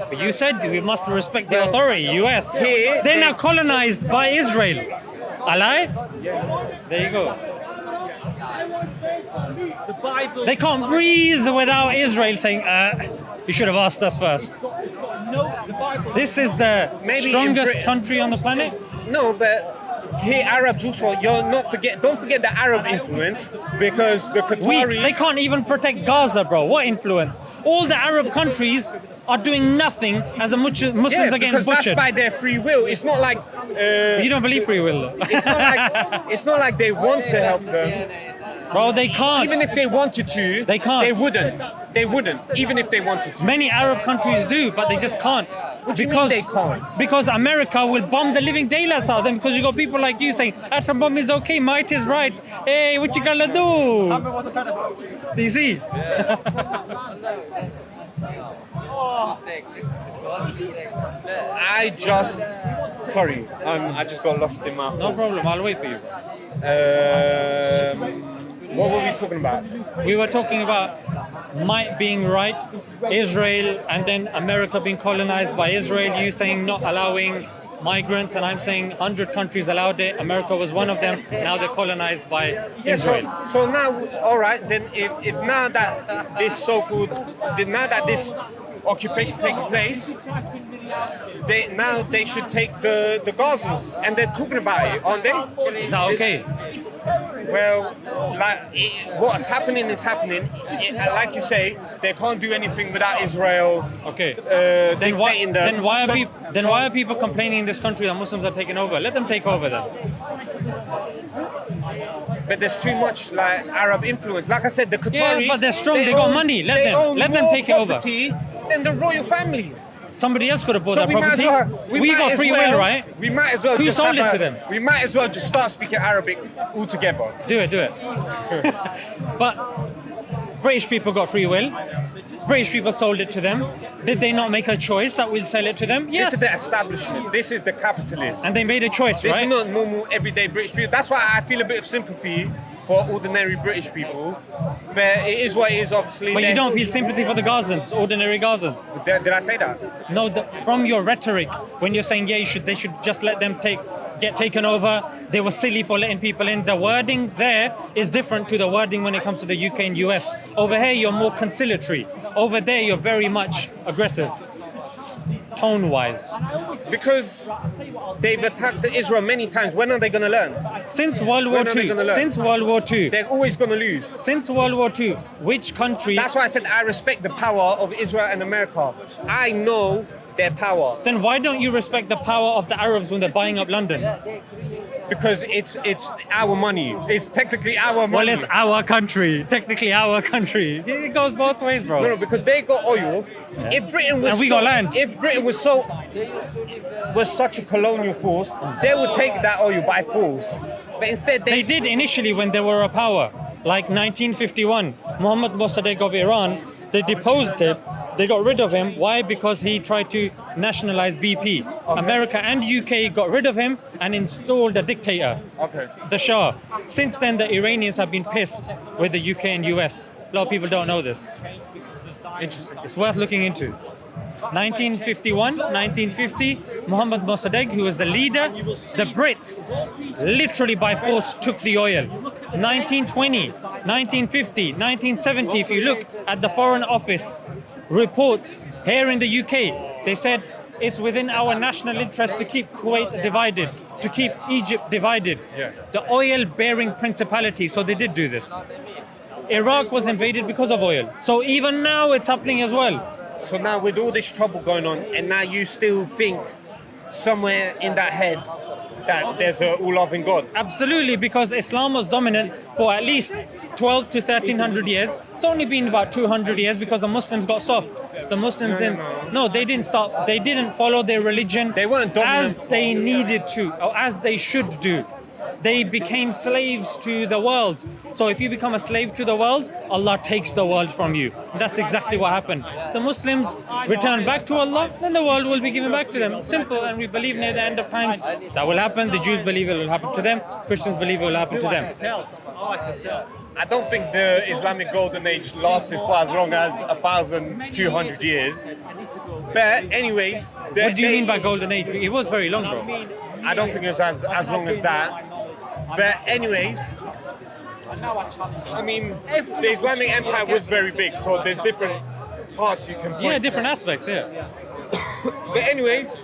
But you said we must respect the authority, US. Here, They're now colonized by Israel. Alright? There you go. The Bible. They can't breathe without Israel saying, you should have asked us first. No, the Bible. This is the Maybe in strongest Britain. country on the planet. No, but here Arabs also. Don't forget the Arab influence because the Qataris. They can't even protect Gaza, bro. What influence? All the Arab countries are doing nothing as the Muslims yeah, are getting because butchered. that's by their free will. It's not like. You don't believe free will, though. It's not like they want to help them. Bro, they can't. Even if they wanted to, They can't. They wouldn't. They wouldn't. Even if they wanted to. Many Arab countries do, but they just can't. What do you mean they can't? Because America will bomb the living daylights out of them because you got people like you saying atom bomb is okay, might is right. Hey, what you gonna do? Do you see? I just got lost in my. No problem, I'll wait for you. What were we talking about? We were talking about might being right, Israel, and then America being colonized by Israel. You saying not allowing migrants, and I'm saying 100 countries allowed it. America was one of them. Now they're colonized by Israel. So now, all right. Then if now that this so-called, now that this occupation taking place, they should take the Gazans, and they're talking about it, aren't they? Is that okay? Well, what's happening is happening. Like you say, they can't do anything without Israel. Okay. Dictating them. Then why are people complaining in this country that Muslims are taking over? Let them take over then. But there's too much like Arab influence. Like I said, the Qataris. Yeah, but they're strong. They got money. Let them take it over. Than the royal family. Somebody else could have bought So that we might property. as well. We might got as free well, will, right? We might as well Who just sold have it to them? We might as well just start speaking Arabic altogether. Do it. But British people got free will. British people sold it to them. Did they not make a choice that we'll sell it to them? Yes. This is the establishment. This is the capitalists. And they made a choice, This right? is not normal, everyday British people. That's why I feel a bit of sympathy for ordinary British people. But it is what it is, obviously. But you don't feel sympathy for the Gazans, ordinary Gazans. Did I say that? No, from your rhetoric, when you're saying, yeah, they should just let them get taken over, they were silly for letting people in. The wording there is different to the wording when it comes to the UK and US. Over here, you're more conciliatory. Over there, you're very much aggressive, tone-wise. Because they've attacked Israel many times. When are they going to learn? Since World War When are they II, gonna learn? since World War II, They're always going to lose. since World War II, which country? That's why I said I respect the power of Israel and America. I know their power. Then why don't you respect the power of the Arabs when they're buying up London? Because it's our money. It's technically our money. Well, it's our country, technically our country. It goes both ways, bro. No, because they got oil. If Britain was And we got land. If Britain was such a colonial force, they would take that oil by force. But instead, They did initially when they were a power, like 1951. Mohammad Mossadegh of Iran, they deposed him. They got rid of him. Why? Because he tried to nationalize BP. America and UK got rid of him and installed a dictator, Okay. the Shah. Since then, the Iranians have been pissed with the UK and US. A lot of people don't know this. Interesting. It's worth looking into. 1951, 1950, Mohammad Mossadegh, who was the leader, the Brits literally by force took the oil. 1920, 1950, 1970, if you look at the Foreign Office reports here in the UK, they said it's within our national interest to keep Kuwait divided, to keep Egypt divided. Yeah. The oil-bearing principality, so they did do this. Iraq was invaded because of oil. So even now it's happening as well. So now with all this trouble going on, and now you still think somewhere in that head that there's a all-loving God. Absolutely, because Islam was dominant for at least 12 to 1300 years. It's only been about 200 years because the Muslims got soft. The Muslims they didn't stop. They didn't follow their religion They weren't dominant. as they needed to, or as they should do. They became slaves to the world. So if you become a slave to the world, Allah takes the world from you. And that's exactly what happened. The Muslims return back to Allah, then the world will be given back to them. Simple, and we believe near the end of times that will happen. The Jews believe it will happen to them. Christians believe it will happen to them. I don't think the Islamic Golden Age lasted for as long as 1,200 years. But anyways, What do you mean by golden age? It was very long, bro. I don't think it was as long as that. But anyways, I mean, the Islamic Empire was very big, so there's different parts you can point Yeah, to. different aspects, yeah. But anyways,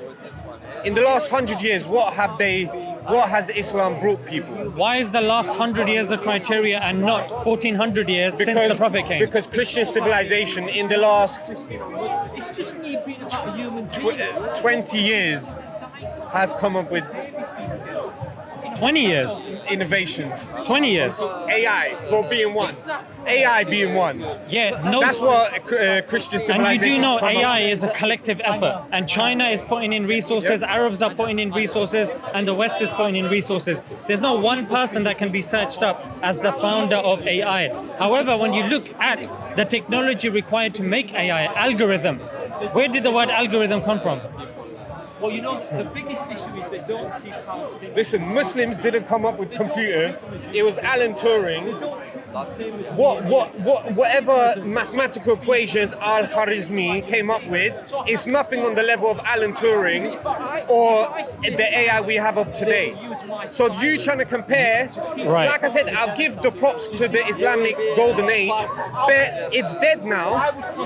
in the last 100 years, what has Islam brought people? Why is the last 100 years the criteria and not 1400 years since the Prophet came? Because Christian civilization in the last 20 years has come up with 20 years. innovations. 20 years. AI for being one. AI being one. Yeah, no. That's what Christian And civilization. you do know AI is a collective effort, and China is putting in resources, Arabs are putting in resources, and the West is putting in resources. There's no one person that can be searched up as the founder of AI. However, when you look at the technology required to make AI, algorithm, where did the word algorithm come from? Well, you know, the biggest issue is they don't see Palestinians. Listen, Muslims didn't come up with computers. It was Alan Turing. Whatever mathematical equations Al-Khwarizmi came up with is nothing on the level of Alan Turing or the AI we have of today. So you trying to compare, Right. like I said, I'll give the props to the Islamic Golden Age, but it's dead now,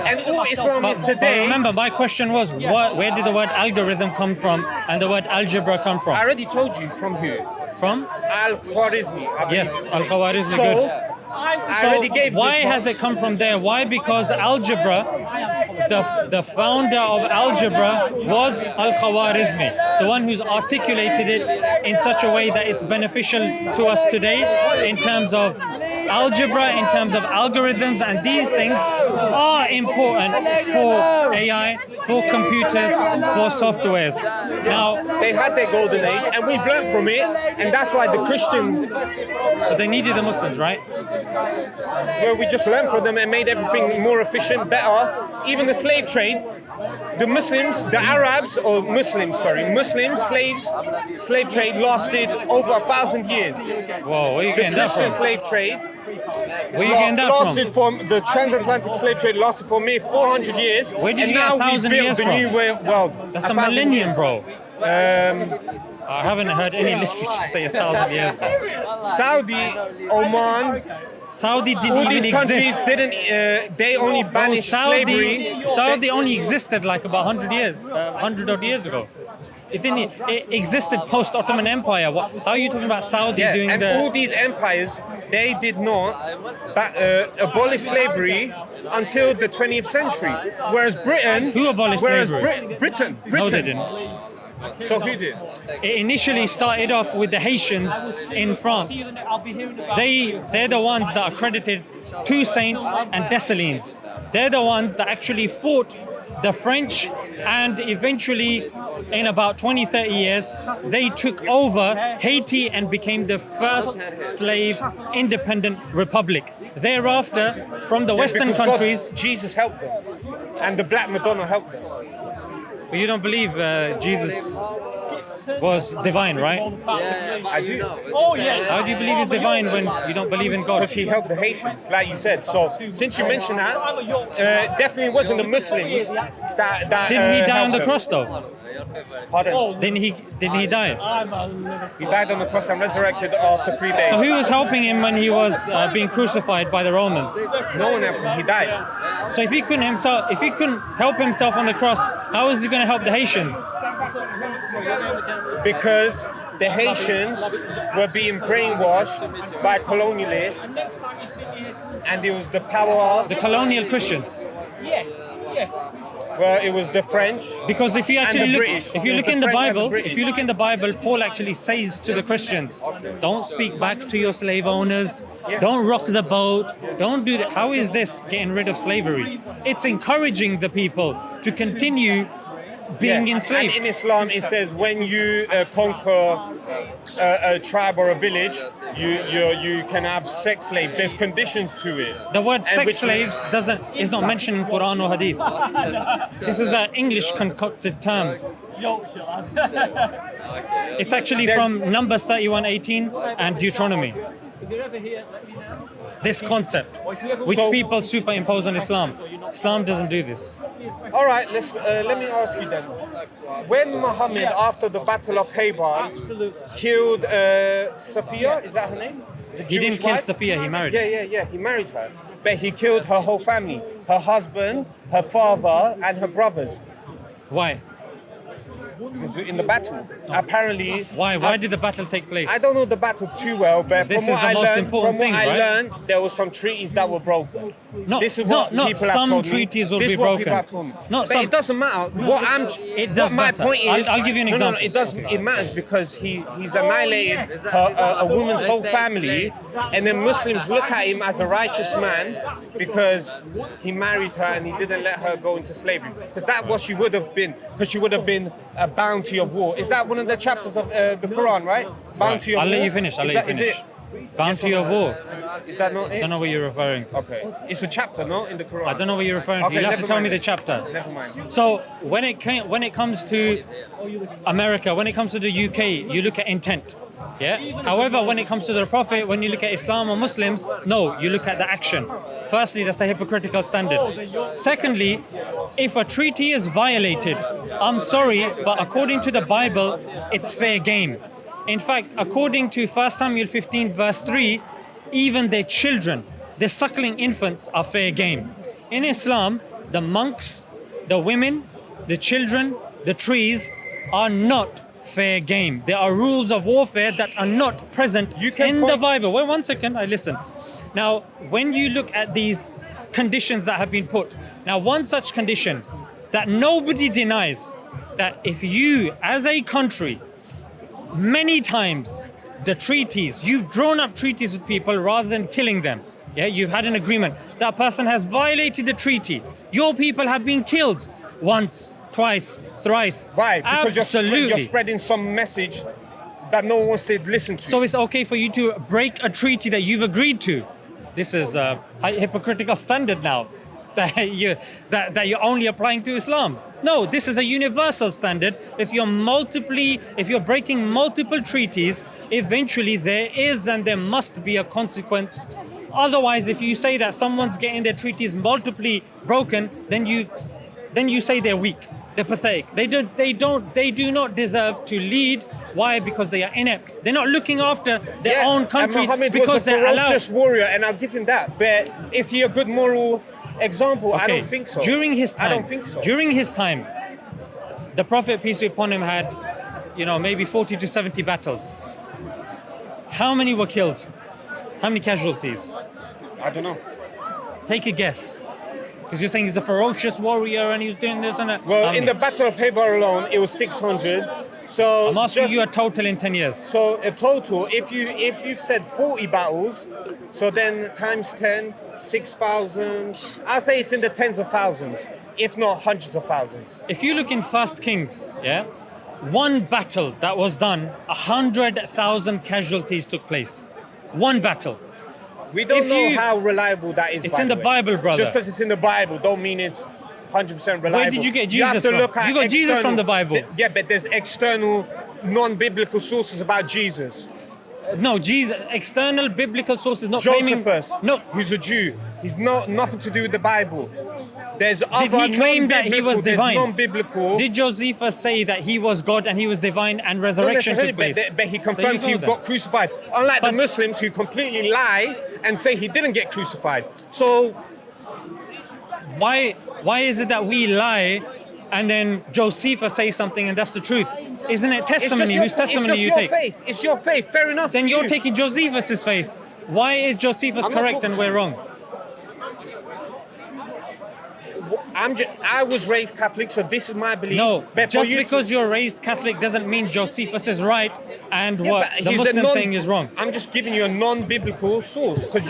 and all Islam is But today. remember, my question was, where did the word algorithm come from and the word algebra come I from? already told you from who? From? Al-Khwarizmi. I believe. Yes, Al-Khwarizmi, So, good. I So already gave why the has it come from there? Why? Because algebra, the founder of algebra was Al-Khwarizmi, the one who's articulated it in such a way that it's beneficial to us today in terms of algebra, in terms of algorithms, and these things are important for AI, for computers, for softwares. Now, They had their golden age, and we've learned from it, and that's why the Christian, so they needed the Muslims, right? where we just learned from them and made everything more efficient, better. Even the slave trade, the Muslims, the Arabs, or Muslims, slave trade lasted over 1,000 years. Whoa, where are you The getting that Christian from? slave trade Where are you getting that lasted from? the transatlantic slave trade lasted for mere 400 years. Where did and you get now 1,000 we built years the from? new world. That's a 1,000 millennium, years. bro. I haven't heard any literature say 1,000 years. Saudi, Oman, Saudi didn't all even these countries exist. didn't. They only Bro, banished slavery. Saudi only existed like about 100 years, 100 odd years ago. It didn't. It existed post Ottoman Empire. How are you talking about Saudi Yeah, doing and the? all these empires, they did not abolish slavery until the 20th century. Whereas Britain, Who abolished slavery? Britain. No, they didn't. So who did? It initially started off with the Haitians in France. They're the ones that are credited Toussaint and Dessalines. They're the ones that actually fought the French, and eventually in about 20-30 years they took over Haiti and became the first slave independent republic. Thereafter, from the Western Because countries, Jesus helped them, and the Black Madonna helped them. but you don't believe Jesus was divine, right? I do. Oh, yes. How do you believe he's divine when you don't believe in God? Because he helped the Haitians, like you said. So since you mentioned that, definitely wasn't the Muslims that Didn't he die on helped the them. cross though? Pardon? Didn't he die? He died on the cross and resurrected after 3 days. So who was helping him when he was being crucified by the Romans? No one helped him. He died. So if he couldn't help himself on the cross, how was he going to help the Haitians? Because the Haitians were being brainwashed by colonialists, and it was the power. The colonial Christians. Yes, yes. Well, it was the French. Because if you actually the look, British. if you It look was in the the French and the Bible, British. if you look in the Bible, Paul actually says to the Christians, "Don't speak back to your slave owners. Don't rock the boat. Don't do that." How is this getting rid of slavery? It's encouraging the people to continue being enslaved. And in Islam, it says when you conquer a tribe or a village, you can have sex slaves. There's conditions to it. The word And sex which- slaves is not mentioned in Quran or Hadith. This is an English concocted term. It's actually from Numbers 31:18 and Deuteronomy. If you're ever here, let me know. This concept, which So- people superimpose on Islam. Islam doesn't do this. All right, let me ask you then. When Muhammad, after the Battle of Haybar, killed Safiya, is that her name? The He Jewish didn't kill wife? Safiya, he married her. Yeah. He married her, but he killed her whole family: her husband, her father, and her brothers. Why? Because in the battle, apparently. Why? Why did the battle take place? I don't know the battle too well, but This from is what the I most learned, important thing, right? there were some treaties that were broken. Not, This is what not people have some told me. treaties will This be is what broken. people have told me. Not But some. it doesn't matter. What It does what my matter. point is, I'll give you an No, example. it does. It matters because he's annihilated a woman's whole family, and then Muslims look at him as a righteous man because he married her and he didn't let her go into slavery. Because that's what she would have been. Because she would have been a bounty of war. Is that one of the chapters of the Quran, right? Bounty of I'll war. let you finish. I'll Is let you that- is finish. Bounty of war. Is that not I it? don't know what you're referring to. Okay. It's a chapter, no, in the Quran. I don't know what you're referring to. Okay, You'll have to never tell mind me the then. chapter. Never mind. So when it comes to America, when it comes to the UK, you look at intent. Yeah. However, when it comes to the Prophet, when you look at Islam or Muslims, no, you look at the action. Firstly, that's a hypocritical standard. Secondly, if a treaty is violated, I'm sorry, but according to the Bible, it's fair game. In fact, according to 1 Samuel 15 verse 3, even their children, the suckling infants, are fair game. In Islam, the monks, the women, the children, the trees are not fair game. There are rules of warfare that are not present You can in the point- Bible. Wait 1 second, I listen. Now, when you look at these conditions that have been put, now one such condition that nobody denies, that if you as a country many times the treaties. You've drawn up treaties with people rather than killing them. Yeah, you've had an agreement. That person has violated the treaty. Your people have been killed once, twice, thrice. Why? Because Absolutely. you're spreading some message that no one wants to listen to. So it's okay for you to break a treaty that you've agreed to. This is a hypocritical standard now that you're only applying to Islam. No, this is a universal standard. If you're breaking multiple treaties, eventually there is and there must be a consequence. Otherwise, if you say that someone's getting their treaties multiply broken, then you say they're weak. They're pathetic. They do not deserve to lead. Why? Because they are inept. They're not looking after their own country and Muhammad because was a they're ferocious allowed. warrior, and I'll give him that. But is he a good moral example? I Okay, don't think so. During his time, I don't think so. During his time, the Prophet, peace be upon him, had, maybe 40 to 70 battles. How many were killed? How many casualties? I don't know. Take a guess. Because you're saying he's a ferocious warrior and he's doing this and that. Well, How in many? the Battle of Haybar alone, it was 600. So I'm asking you a total in 10 years. So a total, if you've said 40 battles, so then times 10, 6,000. I'll say it's in the tens of thousands, if not hundreds of thousands. If you look in First Kings, yeah, one battle that was done, 100,000 casualties took place. One battle. We don't If know you- how reliable that is. It's by in the way. Bible, brother. Just because it's in the Bible, don't mean it's 100% reliable. Where did you get You have Jesus to from? look at You got Jesus from the Bible. Yeah, but there's external, non-biblical sources about Jesus. No, Jesus, external biblical sources not claiming. Josephus, No, who's a Jew. He's nothing to do with the Bible. There's other he claim that he was non-biblical- there's divine? non-biblical. did Josephus say that he was God and he was divine and Not resurrection necessarily, took place? but he There confirms you he go got crucified. Unlike the But- Muslims who completely lie and say he didn't get crucified. So Why is it that we lie and then Josephus says something and that's the truth? Isn't it it's just testimony? your, Whose testimony it's just you your take? faith. It's your faith. Fair enough. Then to you're you. taking Josephus's faith. Why is Josephus I'm not correct talking and to we're you. wrong? I was raised Catholic, so this is my belief. No, But for just you to- because you're raised Catholic doesn't mean Josephus is right and Yeah, what but the he's a Muslim non- thing is wrong. I'm just giving you a non-biblical source because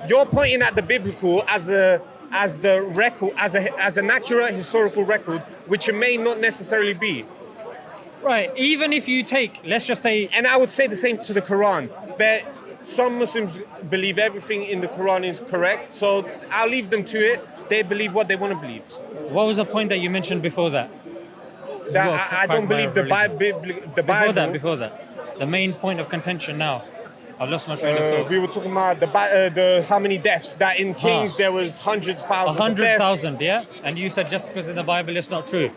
you're pointing at the biblical as the record, as an accurate historical record, which it may not necessarily be. Right, even if you take, let's just say, And I would say the same to the Quran, but some Muslims believe everything in the Quran is correct, so I'll leave them to it. They believe what they want to believe. what was the point that you mentioned before that? That Well, I don't believe the Bible. Before that. The main point of contention now. I've lost my train of thought. We were talking about the how many deaths. That in Kings there was hundreds, thousands of deaths. 100,000, yeah? And you said just because in the Bible it's not true.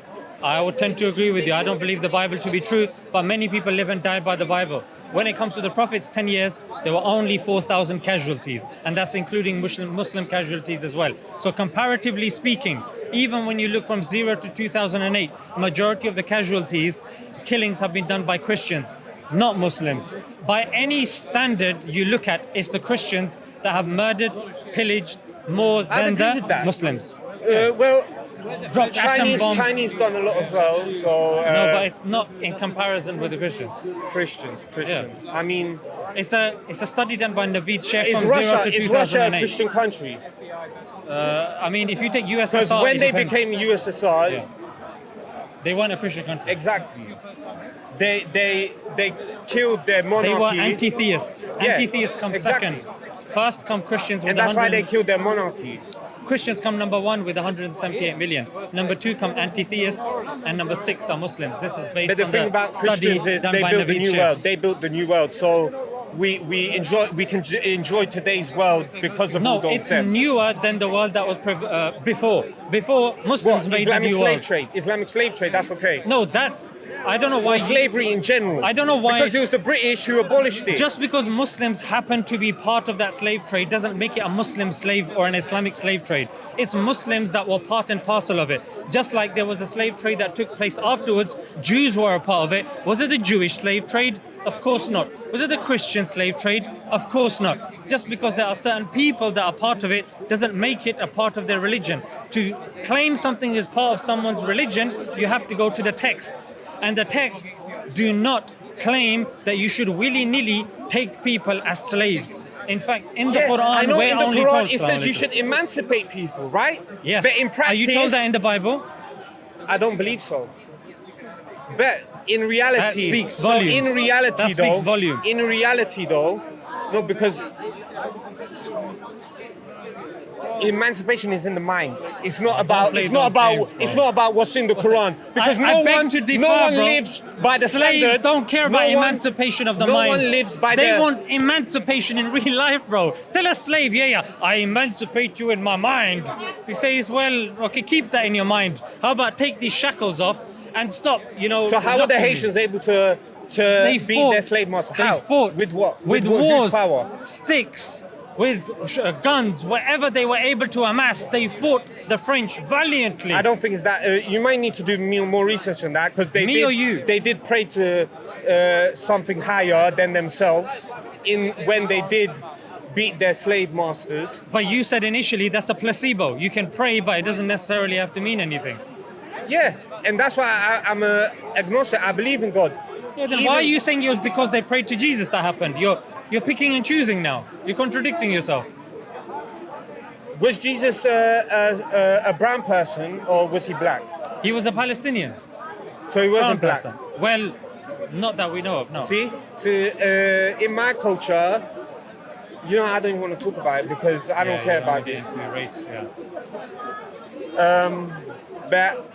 I would tend to agree with you. I don't believe the Bible to be true, but many people live and die by the Bible. When it comes to the Prophet's 10 years, there were only 4,000 casualties, and that's including Muslim casualties as well. So comparatively speaking, even when you look from 0 to 2008, majority of the casualties, killings have been done by Christians, not Muslims. By any standard you look at, it's the Christians that have murdered, pillaged more I'd than agree with the that. Muslims. Well, Dropped atom bombs. Chinese done a lot as well. So No, but it's not in comparison with the Christians. Christians. I mean, It's a study done by Naveed Sheikh is from 0 Russia to is Russia a 2008. Christian country? I mean, if you take Because USSR, when it they depends. became USSR, Yeah. They weren't a Christian country. exactly, they killed their They monarchy, were anti-theists. Yeah, Anti-theists come exactly. second. First come Christians with and that's why 100. they killed their monarchy. Christians come number 1 with 178 million. Number 2 come anti-theists, and number 6 are Muslims. This is based But the on thing the about study Christians is done they by built the Naveed new Sheikh. world. They built the new world. So we can enjoy today's world because of No, who it's themselves. newer than the world that was before. Before Muslims What, made Islamic the new slave world. trade? Islamic slave trade, that's okay. No, that's I don't know why. Or slavery in general. I don't know why- Because it was the British who abolished it. Just because Muslims happen to be part of that slave trade doesn't make it a Muslim slave or an Islamic slave trade. It's Muslims that were part and parcel of it. Just like there was a slave trade that took place afterwards, Jews were a part of it. Was it the Jewish slave trade? Of course not. Was it the Christian slave trade? Of course not. Just because there are certain people that are part of it doesn't make it a part of their religion. To claim something is part of someone's religion, you have to go to the texts. And the texts do not claim that you should willy-nilly take people as slaves. In fact, in the Yeah, Quran, I know we're in the only Quran told, it says you Assalamu should emancipate people, right? Yes. But in practice, Are you told that in the Bible? I don't believe so. But in reality, That speaks so volumes. in reality That speaks though, volumes. in reality though, no, because emancipation is in the mind. It's not about. play It's not those about. games, bro. It's not about what's in the Quran. Because I beg no to differ, one bro. lives by the Slaves standard. don't care no about one- emancipation of the no mind. one lives by They the. want emancipation in real life, bro. Tell a slave, yeah, I emancipate you in my mind. He says, well, okay, keep that in your mind. How about take these shackles off and stop, So how are the knocking me? Haitians able to They beat fought. their slave master? They How? fought With what? With whose wars, power? sticks, with guns, whatever they were able to amass. They fought the French valiantly. I don't think it's that. You might need to do more research on that because Me or you? They did pray to something higher than themselves when they did beat their slave masters. But you said initially that's a placebo. You can pray, but it doesn't necessarily have to mean anything. Yeah, and that's why I'm a agnostic. I believe in God. Yeah, then Even- why are you saying it was because they prayed to Jesus that happened? You're picking and choosing now. You're contradicting yourself. Was Jesus a brown person or was he black? He was a Palestinian. So he wasn't Brown black. person. Well, not that we know of, no. See, so in my culture, I don't even want to talk about it because I don't care about this. Race, yeah. But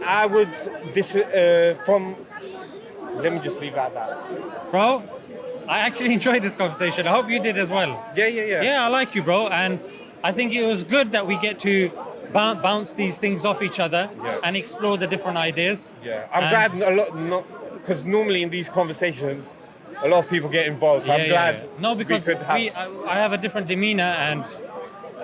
I would let me just leave it at that. Bro, I actually enjoyed this conversation. I hope you did as well. Yeah. Yeah, I like you, bro. And I think it was good that we get to bounce these things off each other Yeah. and explore the different ideas. Yeah, I'm And- glad a lot, not because normally in these conversations, a lot of people get involved. So I'm glad. No, because we could have. I have a different demeanor and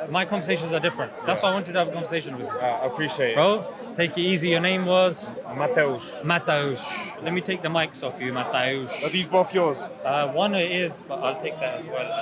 my conversations are different. That's why I wanted to have a conversation with you. I appreciate it. Bro, take it easy. Your name was Mateus. Mateus. Let me take the mics off you, Mateus. Are these both yours? One it is, but I'll take that as well.